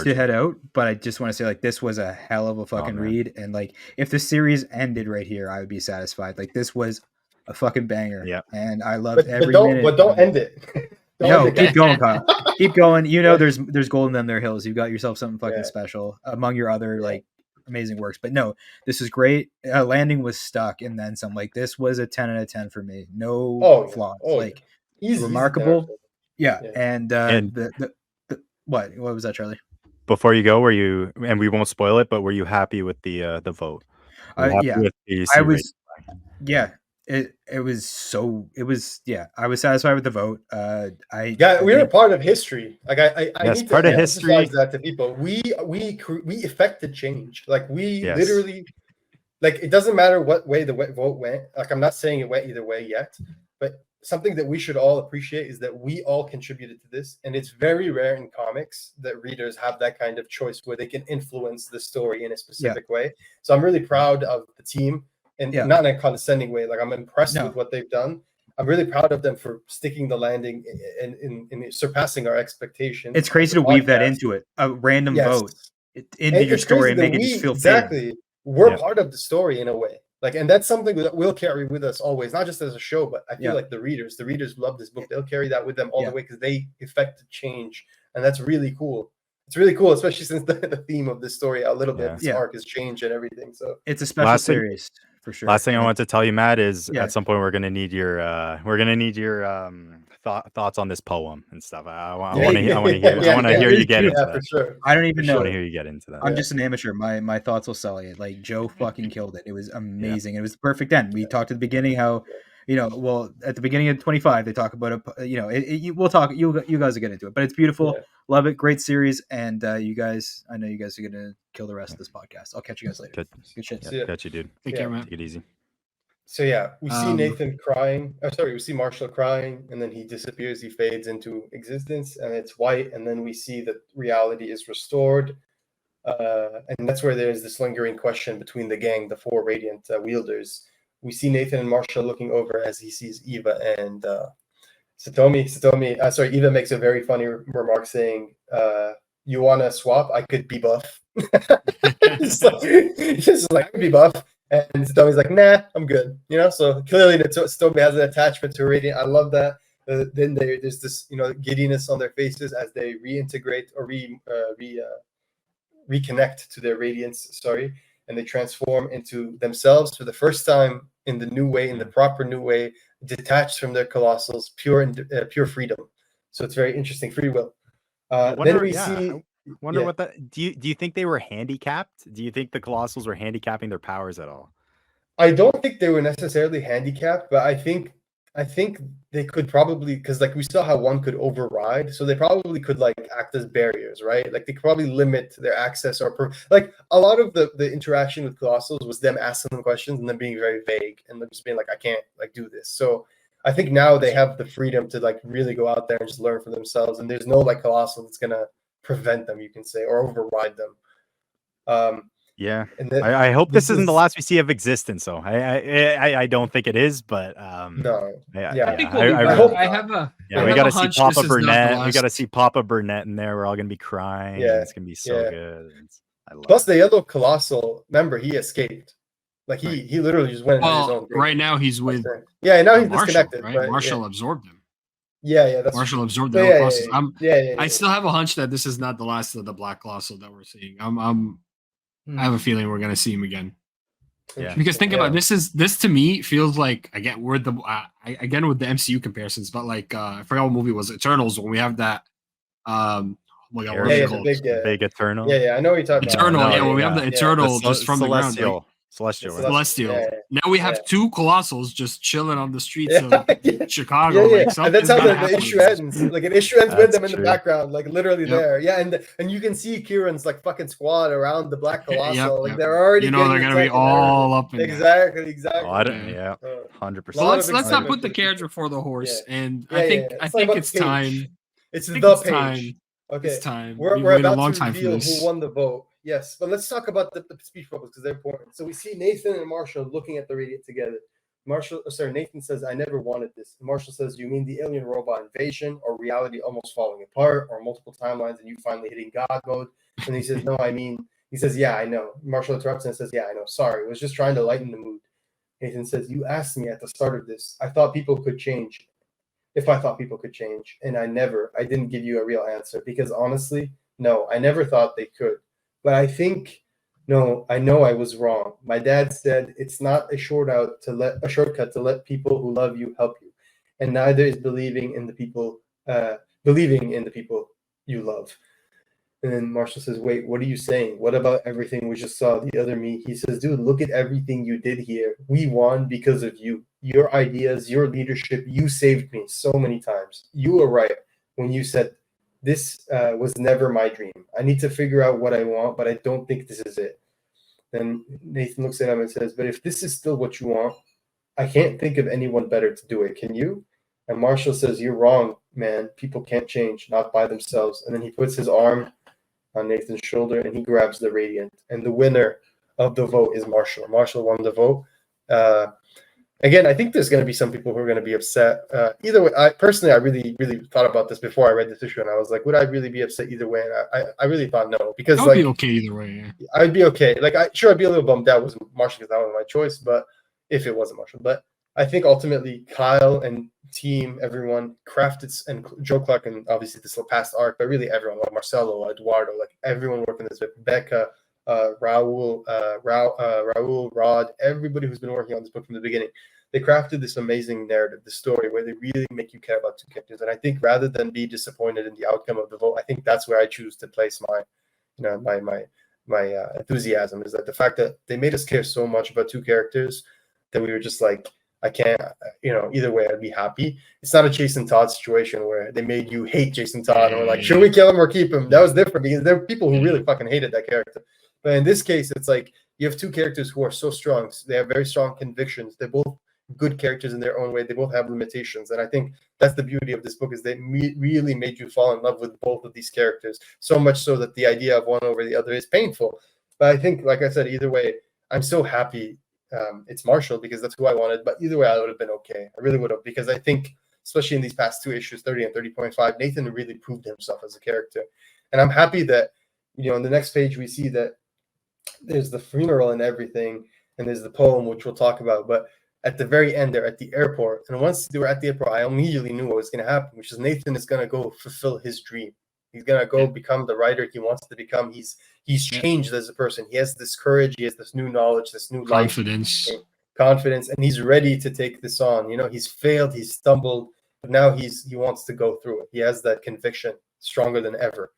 to head out, but I just want to say, like, this was a hell of a fucking read, and like, if the series ended right here, I would be satisfied. Like, this was a fucking banger, and I loved every minute. But don't end it. Keep going, Kyle. Keep going. You know, there's gold in them there hills. You've got yourself something fucking special among your other like amazing works. But no, this is great. Landing was stuck, and then some. Like, this was a 10 out of 10 for me. No flaws. Like, easy, remarkable. And the what was that, Charlie? Before you go, were you? And we won't spoil it, but were you happy with the vote? I was. Yeah. I was satisfied with the vote. We were part of history. Like, I need to emphasize that to people. We effected change. Like, we literally, like, it doesn't matter what way the vote went. Like, I'm not saying it went either way yet, but something that we should all appreciate is that we all contributed to this, and it's very rare in comics that readers have that kind of choice where they can influence the story in a specific way. So I'm really proud of the team. And not in a condescending way. Like, I'm impressed with what they've done. I'm really proud of them for sticking the landing and in surpassing our expectations. It's crazy to weave that into it, a random vote into your story and make it just feel fitting. We're part of the story in a way. Like, and that's something that we'll carry with us always, not just as a show, but I feel like the readers love this book. They'll carry that with them all the way because they effect change, and that's really cool. It's really cool, especially since the theme of this story a little bit, this arc has changed and everything. So it's a special series. For sure. Last thing I want to tell you, Matt, is at some point we're gonna need your thoughts on this poem and stuff. I want to hear you get into that. For sure. I don't even know. I want to hear you get into that. I'm just an amateur. My thoughts will sell you. Like, Joe fucking killed it. It was amazing. It was the perfect end. We talked at the beginning how, you know, well, at the beginning of 25 they talk about we'll talk. You guys will get into it, but it's beautiful. Love it. Great series, and you guys, I know you guys are gonna kill the rest of this podcast. I'll catch you guys later. Good shit. Catch you, dude. Take care, man. Take it easy. So we see Nathan crying. We see Marshall crying, and then he disappears. He fades into existence, and it's white. And then we see that reality is restored, and that's where there's this lingering question between the gang, the four Radiant wielders. We see Nathan and Marshall looking over as he sees Eva and Satomi. Eva makes a very funny remark saying, "You want to swap? I could be buff." just like I could be buff. And Satomi's like, nah, I'm good. You know, so clearly Satomi has an attachment to Radiant. I love that. Then there's this, giddiness on their faces as they reintegrate or reconnect to their radiance. and they transform into themselves for the first time in the new way, in the proper new way, detached from their colossals, pure freedom. So it's very interesting, free will. Then we see. I wonder what that. Do you think they were handicapped? Do you think the colossals were handicapping their powers at all? I don't think they were necessarily handicapped, but I think they could probably, because like we saw how one could override, so they probably could like act as barriers, right? Like they could probably limit their access, or like a lot of the interaction with colossals was them asking them questions and then being very vague and them just being like, I can't like do this. So I think now they have the freedom to like really go out there and just learn for themselves, and there's no like colossal that's gonna prevent them, you can say, or override them. Yeah, I hope this isn't the last we see of existence. So I don't think it is, but no, I think I hope. I have a. Yeah, we got to see Papa Burnett. We got to see Papa Burnett in there. We're all gonna be crying. Yeah, it's gonna be so good. Plus, the yellow colossal, remember, he escaped. Like he literally just went into his own. Right now he's with. Yeah, now he's Marshall, disconnected. Right? But, Marshall absorbed him. Yeah, that's Marshall true. absorbed the whole process. I still have a hunch that this is not the last of the Black Colossal that we're seeing. I have a feeling we're gonna see him again. Yeah. Because think about it, this to me feels like again with the MCU comparisons, but like I forgot what movie it was, Eternals, when we have that what the big Eternal. Yeah, I know what you're talking about. Eternal, when we have the Eternal just from Celestial. the ground. Celestial. Yeah. Now we have two colossals just chilling on the streets of Chicago. Yeah. And that's how the issue ends. Like an issue ends with them in the background, like literally there. Yeah, and you can see Kieran's like fucking squad around the Black Colossal. Like they're already. they're gonna be all up in exactly. Oh, I don't. 100%. Well, let's not put the carriage before the horse. And I think it's time. It's the page. Okay, it's time. We're about to reveal who won the vote. Yes, but let's talk about the speech bubbles because they're important. So we see Nathan and Marshall looking at the radiant together. Nathan says, "I never wanted this." And Marshall says, "You mean the alien robot invasion, or reality almost falling apart, or multiple timelines and you finally hitting God mode?" And he says, "No, I mean," he says, "Yeah, I know." Marshall interrupts and says, "Yeah, I know. Sorry, I was just trying to lighten the mood." Nathan says, "You asked me at the start of this. I thought people could change. If I thought people could change, and I didn't give you a real answer because honestly, no, I never thought they could. But I know I was wrong. My dad said it's not a shortcut to let people who love you help you, and neither is believing in the people you love." And then Marshall says, "Wait, what are you saying? What about everything we just saw? The other me?" He says, "Dude, look at everything you did here. We won because of you. Your ideas, your leadership. You saved me so many times. You were right when you said." This was never my dream. I need to figure out what I want, but I don't think this is it. Then Nathan looks at him and says, "But if this is still what you want, I can't think of anyone better to do it. Can you?" And Marshall says, "You're wrong, man. People can't change, not by themselves." And then he puts his arm on Nathan's shoulder and he grabs the radiant. And the winner of the vote is Marshall. Marshall won the vote. Again, I think there's going to be some people who are going to be upset. Either way, I really, really thought about this before I read this issue, and I was like, would I really be upset either way? And I really thought no, because I'd be okay either way. Yeah. I'd be okay. Like, I'd be a little bummed out was Marshall because that was my choice, but if it wasn't Marshall, but I think ultimately Kyle and team, everyone crafted, and Joe Clark, and obviously this past arc, but really everyone, like Marcelo, Eduardo, like everyone working this with Becca, Raul, Rod, everybody who's been working on this book from the beginning. They crafted this amazing narrative, the story where they really make you care about two characters. And I think rather than be disappointed in the outcome of the vote, I think that's where I choose to place my enthusiasm, is that the fact that they made us care so much about two characters that we were just like, I can't, either way, I'd be happy. It's not a Jason Todd situation where they made you hate Jason Todd or like, should we kill him or keep him? That was different because there were people who really fucking hated that character. But in this case, it's like you have two characters who are so strong. They have very strong convictions. They're both good characters in their own way. They both have limitations. And I think that's the beauty of this book, is they really made you fall in love with both of these characters, so much so that the idea of one over the other is painful. But I think, like I said, either way, I'm so happy it's Marshall because that's who I wanted. But either way, I would have been okay. I really would have, because I think, especially in these past two issues, 30 and 30.5, Nathan really proved himself as a character. And I'm happy that, on the next page, we see that there's the funeral and everything, and there's the poem, which we'll talk about. But at the very end, they're at the airport. And once they were at the airport, I immediately knew what was going to happen, which is Nathan is going to go fulfill his dream. He's gonna go become the writer he wants to become. He's changed as a person. He has this courage. He has this new knowledge, this new confidence, and he's ready to take this on. You know, he's failed, he's stumbled, but now he wants to go through it. He has that conviction stronger than ever.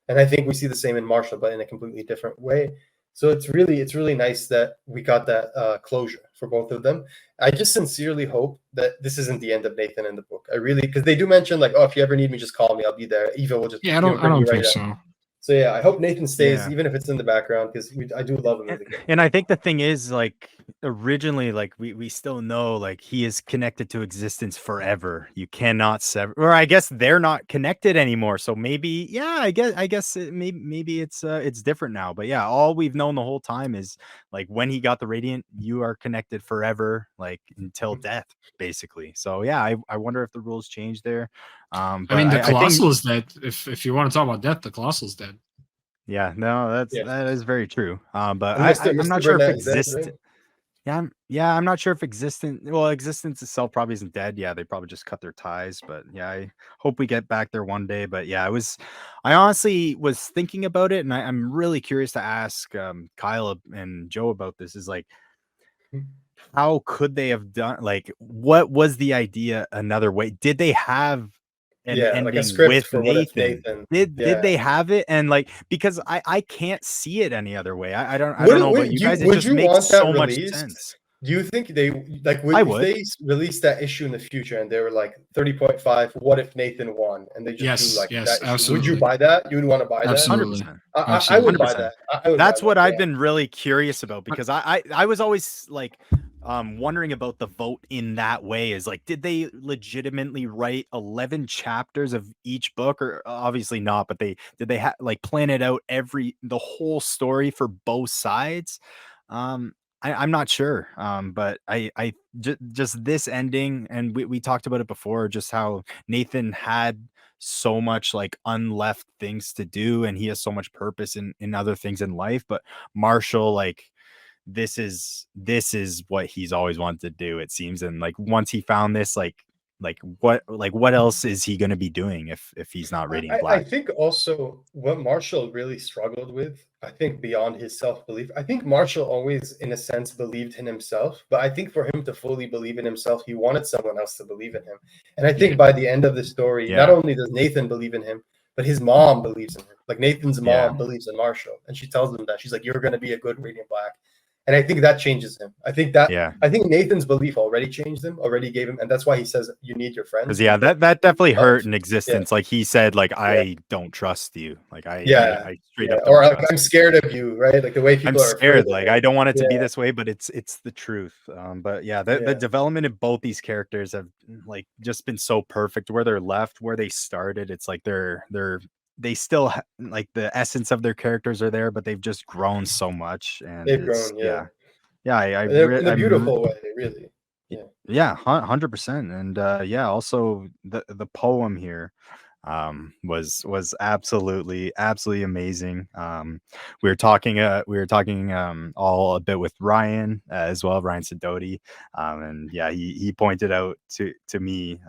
And I think we see the same in Marshall, but in a completely different way. So it's really nice that we got that closure for both of them. I just sincerely hope that this isn't the end of Nathan in the book. I really, because they do mention like, oh, if you ever need me, just call me. I'll be there. Eva will just I don't think so. So yeah, I hope Nathan stays, even if it's in the background, because I do love him as a kid. And I think the thing is, like, originally, like we still know, like, he is connected to existence forever. You cannot sever, or I guess they're not connected anymore. So maybe, yeah, I guess maybe it's different now. But yeah, all we've known the whole time is like when he got the radiant, you are connected forever, like until death, basically. So yeah, I wonder if the rules change there. But I mean, the Colossal think, is dead. If you want to talk about death, the Colossal's dead. Yeah, no, that is very true. But Mr. I'm not sure if existence. Yeah, I'm not sure if existence itself probably isn't dead. Yeah, they probably just cut their ties. But yeah, I hope we get back there one day. But yeah, I honestly was thinking about it, and I'm really curious to ask Kyle and Joe about this. Is like, how could they have done? Like, what was the idea another way? Did they have an ending like a script with for Nathan? Nathan? Did they have it? And like, because I can't see it any other way. I don't know about you guys. It would just you makes want that so much released? sense. Do you think they like if they released that issue in the future and they were like 30.5, what if Nathan won? And they just do like that issue. Absolutely. Would you buy that? You would want to buy Absolutely. that? I would buy that. That's what I've been really curious about, because I was always like wondering about the vote in that way. Is like, did they legitimately write 11 chapters of each book? Or obviously not, but did they like plan it out the whole story for both sides? I'm not sure. But I just this ending, and we talked about it before, just how Nathan had so much like unleft things to do, and he has so much purpose in other things in life. But Marshall, like, this is what he's always wanted to do, it seems. And like, once he found this, what else is he going to be doing if he's not reading Black? I think also what Marshall really struggled with, I think beyond his self-belief, I think Marshall always in a sense believed in himself, but I think for him to fully believe in himself, he wanted someone else to believe in him. And I think by the end of the story, not only does Nathan believe in him, but his mom believes in him. Like, Nathan's mom believes in Marshall, and she tells him that. She's like, you're going to be a good Radiant Black. And I think that changes him. I think Nathan's belief already changed him, already gave him, and that's why he says you need your friends. Because that definitely hurt in existence. Like, he said, like, I don't trust you. Like, I straight up don't or trust I'm scared of you, right? Like the way people are scared. Like, I don't want it to be this way, but it's the truth. But yeah, the development of both these characters have like just been so perfect. Where they're left, where they started, it's like they still like the essence of their characters are there, but they've just grown so much, and they've grown, in a beautiful way, really. 100%. And also the poem here was absolutely amazing. We were talking all a bit with Ryan as well, Ryan Sidoti, and he pointed out to me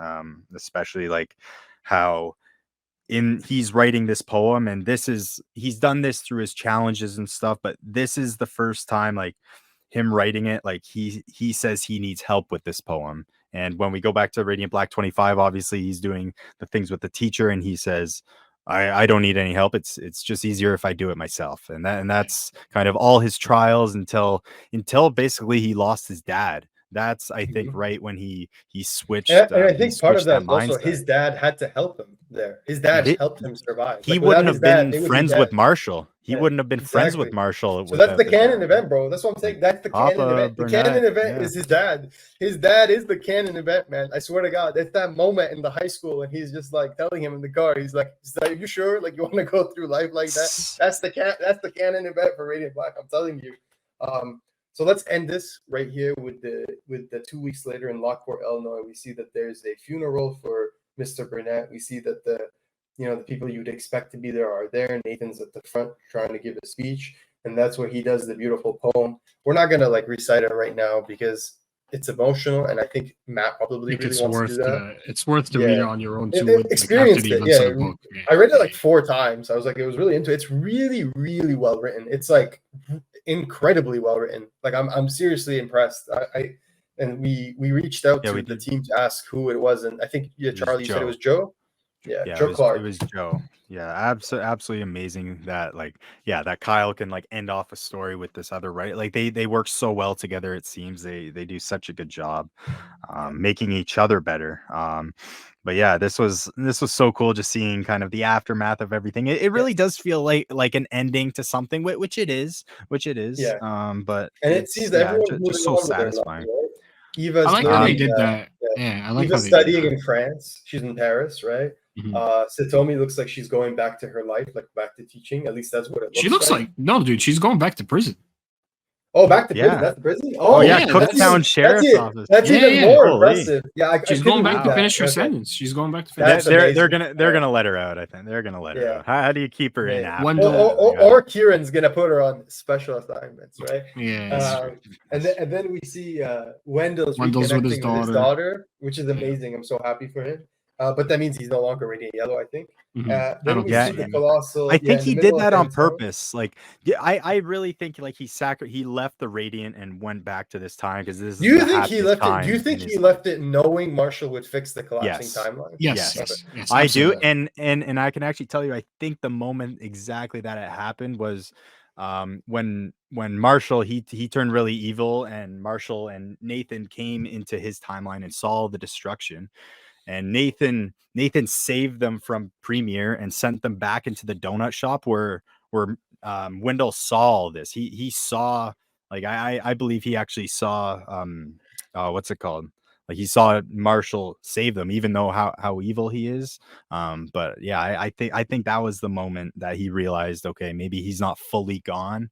especially like how he's writing this poem, and he's done this through his challenges and stuff, but this is the first time like him writing it, like he says he needs help with this poem. And when we go back to Radiant Black 25, obviously he's doing the things with the teacher, and he says, I don't need any help. It's just easier if I do it myself. And that's kind of all his trials until basically he lost his dad. That's, I think, right when he switched. And I think part of that also his dad had to help him there. His dad helped him survive. He wouldn't have been friends with Marshall. He wouldn't have been friends with Marshall. So that's the canon event, bro. That's what I'm saying. That's the canon event. The canon event is his dad. His dad is the canon event, man. I swear to God. It's that moment in the high school, and he's just like telling him in the car. He's like, "Are you sure? Like, you want to go through life like that?" That's the canon event for Radiant Black. I'm telling you. So let's end this right here with the 2 weeks later in Lockport, Illinois. We see that there's a funeral for Mr. Burnett. We see that the people you'd expect to be there are there. Nathan's at the front trying to give a speech, and that's where he does the beautiful poem. We're not gonna like recite it right now because it's emotional, and I think Matt probably really wants to do that. It's worth to read it on your own too. Experienced it. Yeah, book. I read it like 4 times. I was like, it was really into it. It's really, really well written. It's like incredibly well written. Like I'm seriously impressed. And we reached out to the team to ask who it was, and I think Charlie, you said it was Joe. Yeah, Joe Clark. It was Joe. Yeah, absolutely amazing that that Kyle can like end off a story with this other, right? Like they work so well together. It seems they do such a good job making each other better. But yeah, this was so cool just seeing kind of the aftermath of everything. It really does feel like an ending to something, which it is. Yeah. But it sees everyone just so satisfying. Life, right? Eva's I like how they did that. Yeah, I like Eva's studying in France. She's in Paris, right? Mm-hmm. Satomi looks like she's going back to her life, like back to teaching. At least that's what it looks like. She looks like no, dude. She's going back to prison. Oh, back to prison. That's the prison. Oh yeah, Cooktown Sheriff's Office. That's even more impressive. Yeah, she's going back to finish her sentence. She's going back to finish. They're gonna let her out. I think they're gonna let her out. How do you keep her in? Or Kieran's gonna put her on special assignments, right? Yeah. And then we see Wendell's with his daughter, which is amazing. I'm so happy for him. But that means he's no longer radiant yellow, I think. Then we see the Colossal. I think he did that on purpose. Like, I really think like he left the radiant and went back to this time because this. Do you think he left it? Do you think he left it knowing Marshall would fix the collapsing timeline? Yes, I do, and I can actually tell you, I think the moment exactly that it happened was when Marshall he turned really evil, and Marshall and Nathan came into his timeline and saw the destruction. And Nathan saved them from Premier and sent them back into the donut shop where Wendell saw all this. He saw, like, I believe he actually saw what's it called? Like, he saw Marshall save them, even though how evil he is. But yeah, I think that was the moment that he realized, okay, maybe he's not fully gone.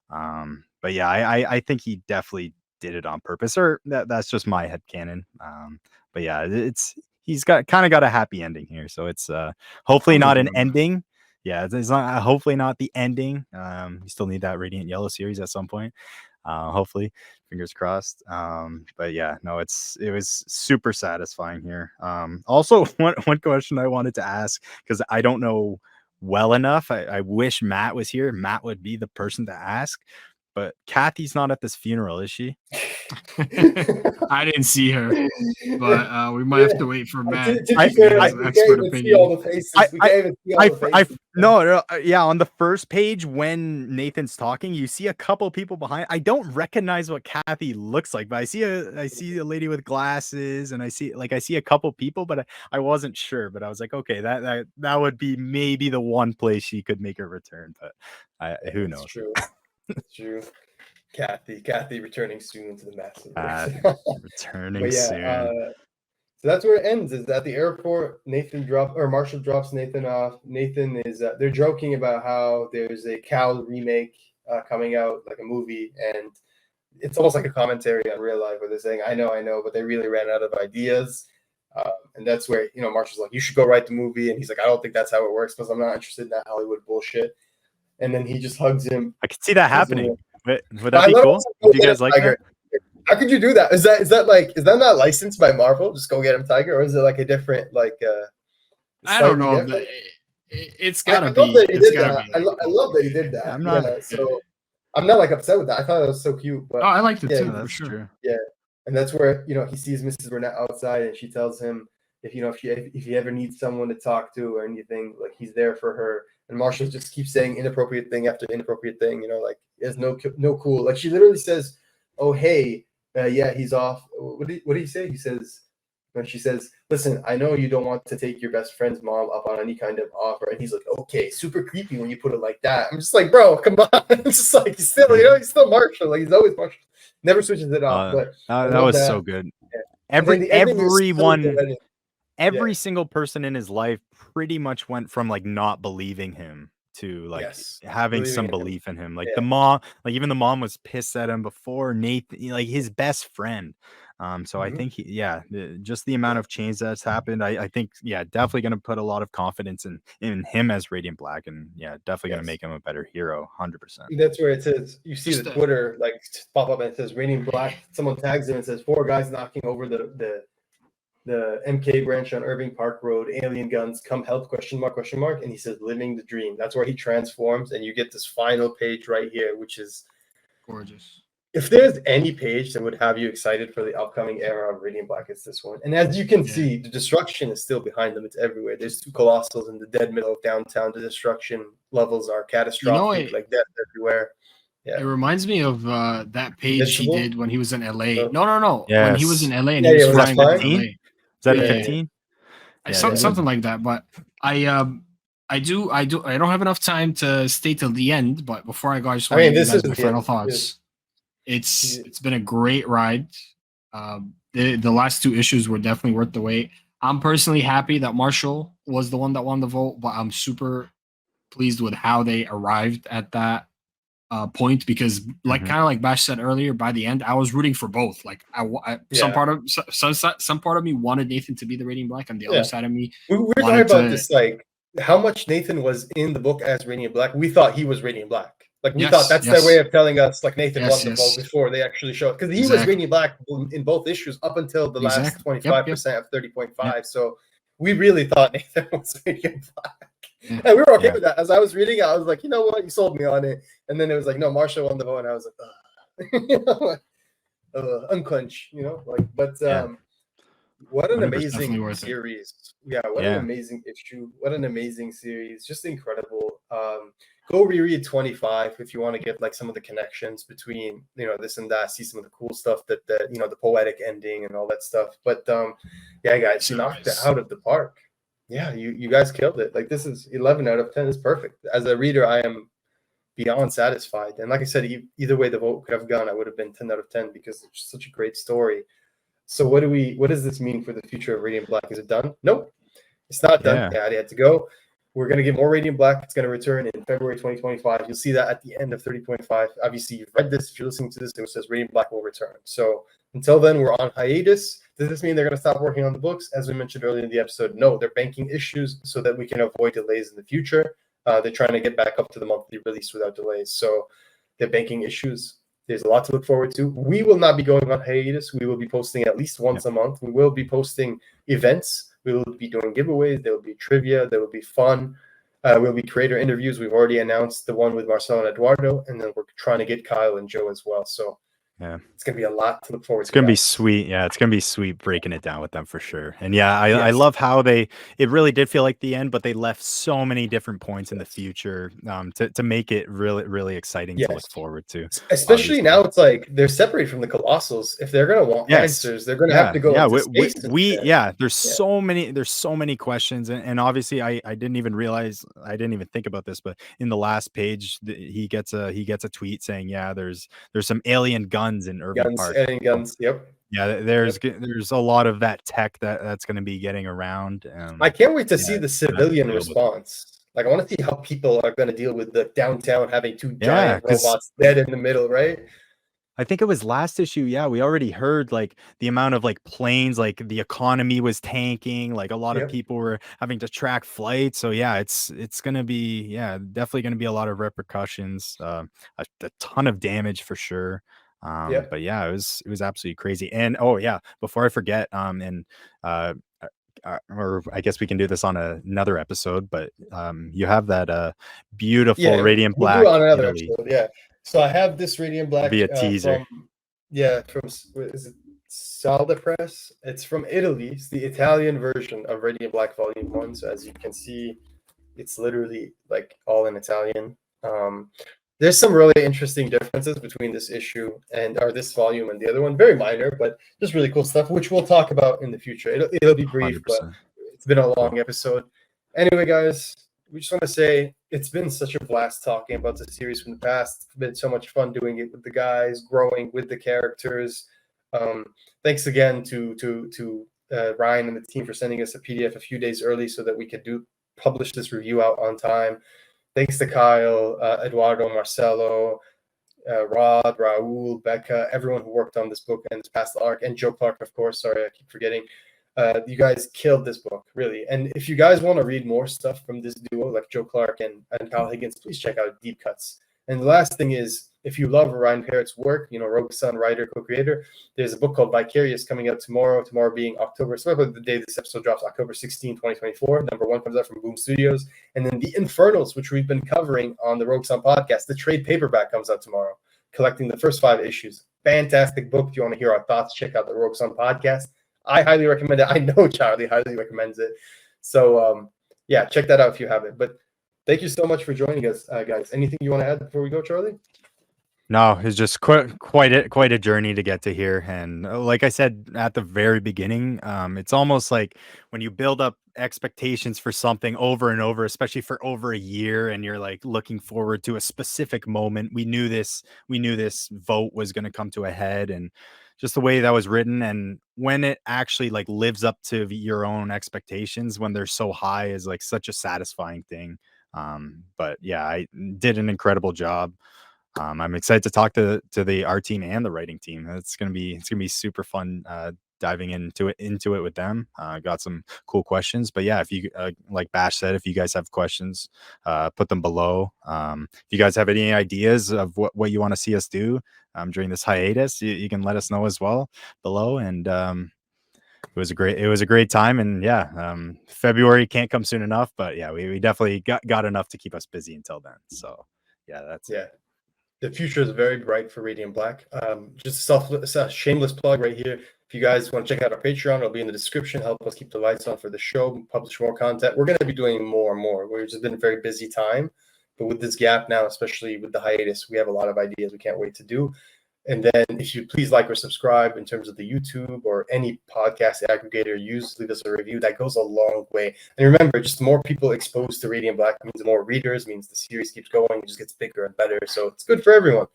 But yeah, I think he definitely did it on purpose, or that's just my headcanon. But yeah, he's got a happy ending here, so it's hopefully not an ending. Yeah, it's not hopefully not the ending. You still need that Radiant Yellow series at some point. Hopefully, fingers crossed. But yeah, no, it was super satisfying here. Also, one question I wanted to ask, because I don't know well enough. I wish Matt was here. Matt would be the person to ask. But Kathy's not at this funeral, is she? I didn't see her, but we might have to wait for Matt. Yeah, on the first page when Nathan's talking, you see a couple people behind. I don't recognize what Kathy looks like, but I see a lady with glasses, and I see a couple people, but I wasn't sure. But I was like, okay, that would be maybe the one place she could make a return, but who knows? True. That's true. Kathy returning soon to the Massiveverse. Returning soon. So that's where it ends. Is at the airport. Marshall drops Nathan off. Nathan is. They're joking about how there's a Cal remake coming out, like a movie, and it's almost like a commentary on real life, where they're saying, "I know, but they really ran out of ideas." And that's where Marshall's like, "You should go write the movie," and he's like, "I don't think that's how it works because I'm not interested in that Hollywood bullshit." And then he just hugs him. I could see that happening. Would that be cool? Do you guys like that? How could you do that? Is that not licensed by Marvel? Just go get him, Tiger, or is it like a different I don't know. It's gotta be. I love that he did that. I'm not like upset with that. I thought it was so cute. But I liked it too. That's for sure. Yeah, and that's where he sees Mrs. Burnett outside, and she tells him if he ever needs someone to talk to or anything, like he's there for her. And Marshall just keeps saying inappropriate thing after inappropriate thing, like there's no cool. Like she literally says, "Oh hey, yeah, he's off." What did he say? He says, when she says, "Listen, I know you don't want to take your best friend's mom up on any kind of offer," and he's like, "Okay," super creepy when you put it like that. I'm just like, bro, come on. It's just like he's still Marshall. Like he's always Marshall. Never switches it off. But that was so good. Yeah. Every single person in his life pretty much went from like not believing him to like having some belief in him. Like the mom, like even the mom was pissed at him before. Nathan, like his best friend. So I think, just the amount of change that's happened, I think, definitely going to put a lot of confidence in him as Radiant Black, and definitely going to make him a better hero, 100%. That's where it says, you see the Twitter like pop up and it says Radiant Black. Someone tags him and says 4 guys knocking over the MK branch on Irving Park Road, alien guns, come help, question mark, and he says living the dream. That's where he transforms, and you get this final page right here, which is gorgeous. If there's any page that would have you excited for the upcoming era of Radiant Black, it's this one. And as you can see, the destruction is still behind them. It's everywhere. There's 2 colossals in the dead middle of downtown. The destruction levels are catastrophic, like death everywhere. Yeah. It reminds me of that page he did when he was in LA. No. Yes. When he was in LA and he was flying over LA. Is that 15? Something like that. But I don't have enough time to stay till the end. But before I go, I just want to give you guys my final thoughts. It's been a great ride. The last 2 issues were definitely worth the wait. I'm personally happy that Marshall was the one that won the vote, but I'm super pleased with how they arrived at that point, because kind of like Bash said earlier, by the end I was rooting for both. Like some part of me wanted Nathan to be the Radiant Black, and the other side of me we were talking about this, like how much Nathan was in the book as Radiant Black. We thought he was Radiant Black. Like we thought that's their way of telling us like Nathan won the vote before they actually showed, because he was Radiant Black in both issues up until the last 25% of 30.5. So we really thought Nathan was Radiant Black. And we were okay with that. As I was reading it, I was like, you know what, you sold me on it. And then it was like, no, Marshall won the vote, and I was like, unclench, what an amazing series. What an amazing issue. What an amazing series. Just incredible. Go reread 25 if you want to get like some of the connections between this and that, see some of the cool stuff that the poetic ending and all that stuff. But guys, knocked it out of the park. You guys killed it. Like, this is 11 out of 10 is perfect. As a reader, I am beyond satisfied. And like I said, either way the vote could have gone, I would have been 10 out of 10 because it's such a great story. So what does this mean for the future of Radiant Black? Is it done? Nope. It's not done. It had to go. We're going to get more Radiant Black. It's going to return in February 2025. You'll see that at the end of 30.5. Obviously, you've read this. If you're listening to this, it says Radiant Black will return. So until then, we're on hiatus. Does this mean they're going to stop working on the books? As we mentioned earlier in the episode, no. They're banking issues so that we can avoid delays in the future. They're trying to get back up to the monthly release without delays. So they're banking issues. There's a lot to look forward to. We will not be going on hiatus. We will be posting at least once a month. We will be posting events. We will be doing giveaways. There will be trivia. There will be fun. We'll be creator interviews. We've already announced the one with Marcelo and Eduardo, and then we're trying to get Kyle and Joe as well. So it's going to be a lot to look forward to. It's going to be sweet. Yeah, it's going to be sweet breaking it down with them for sure. And I love how it really did feel like the end, but they left so many different points in the future to make it really, really exciting to look forward to. Especially now, it's like they're separated from the Colossals. If they're going to want answers, they're going to have to go into space. There's so many questions. And obviously I didn't even think about this, but in the last page, he gets a tweet saying, there's some alien guns in Irving Park. Guns, yep. Yeah, there's a lot of that tech that's going to be getting around. I can't wait to see the civilian response. Like, I want to see how people are going to deal with the downtown having 2 giant robots dead in the middle, right? I think it was last issue. Yeah, we already heard like the amount of like planes, like the economy was tanking. Like a lot of people were having to track flights. So it's gonna be definitely gonna be a lot of repercussions. A ton of damage for sure. But it was absolutely crazy. And before I forget, or I guess we can do this on another episode, but you have that beautiful Radiant Black. We'll do it on another episode, So I have this Radiant Black via teaser. From is it Salda Press? It's from Italy. It's the Italian version of Radiant Black Volume 1. So as you can see, it's literally like all in Italian. There's some really interesting differences between this issue or this volume and the other one. Very minor, but just really cool stuff, which we'll talk about in the future. It'll be brief, 100%. But it's been a long episode. Anyway, guys, we just want to say it's been such a blast talking about the series from the past. It's been so much fun doing it with the guys, growing with the characters. Thanks again to Ryan and the team for sending us a PDF a few days early so that we could publish this review out on time. Thanks to Kyle, Eduardo, Marcelo, Rod, Raul, Becca, everyone who worked on this book and this past arc, and Joe Clark, of course. Sorry, I keep forgetting. You guys killed this book, really. And if you guys want to read more stuff from this duo, like Joe Clark and Kyle Higgins, please check out Deep Cuts. And the last thing is, if you love Ryan Parrott's work, Rogue Sun writer, co-creator, there's a book called Vicarious coming out tomorrow being October, so about the day this episode drops, October 16, 2024. Number 1 comes out from Boom Studios. And then The Infernals, which we've been covering on the Rogue Sun podcast, the trade paperback comes out tomorrow, collecting the first 5 issues. Fantastic book. If you want to hear our thoughts, check out the Rogue Sun podcast. I highly recommend it. I know Charlie highly recommends it. So, yeah, check that out if you haven't. But thank you so much for joining us, guys. Anything you want to add before we go, Charlie? No, it's just quite a journey to get to here. And like I said at the very beginning, it's almost like when you build up expectations for something over and over, especially for over a year, and you're like looking forward to a specific moment. We knew this vote was going to come to a head, and just the way that was written, and when it actually like lives up to your own expectations when they're so high, is like such a satisfying thing. But yeah, I did an incredible job. I'm excited to talk to the art team and the writing team. It's gonna be super fun diving into it with them. Got some cool questions, but yeah, if you like Bash said, if you guys have questions, put them below. If you guys have any ideas of what you want to see us do during this hiatus, you can let us know as well below. And it was a great time. And yeah, February can't come soon enough, but yeah, we definitely got enough to keep us busy until then. So yeah, that's it. The future is very bright for Radiant Black. Just a shameless plug right here. If you guys want to check out our Patreon, it'll be in the description. Help us keep the lights on for the show, publish more content. We're going to be doing more and more. We've just been a very busy time. But with this gap now, especially with the hiatus, we have a lot of ideas we can't wait to do. And then if you please like or subscribe in terms of the YouTube or any podcast aggregator use, leave us a review. That goes a long way. And remember, just more people exposed to Radiant Black means more readers, means the series keeps going, it just gets bigger and better. So it's good for everyone.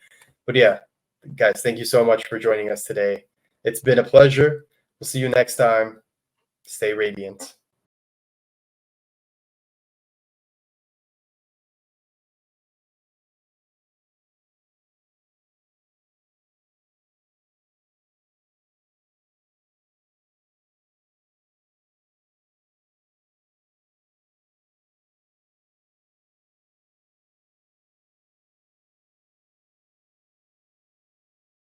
But yeah, guys, thank you so much for joining us today. It's been a pleasure. We'll see you next time. Stay radiant.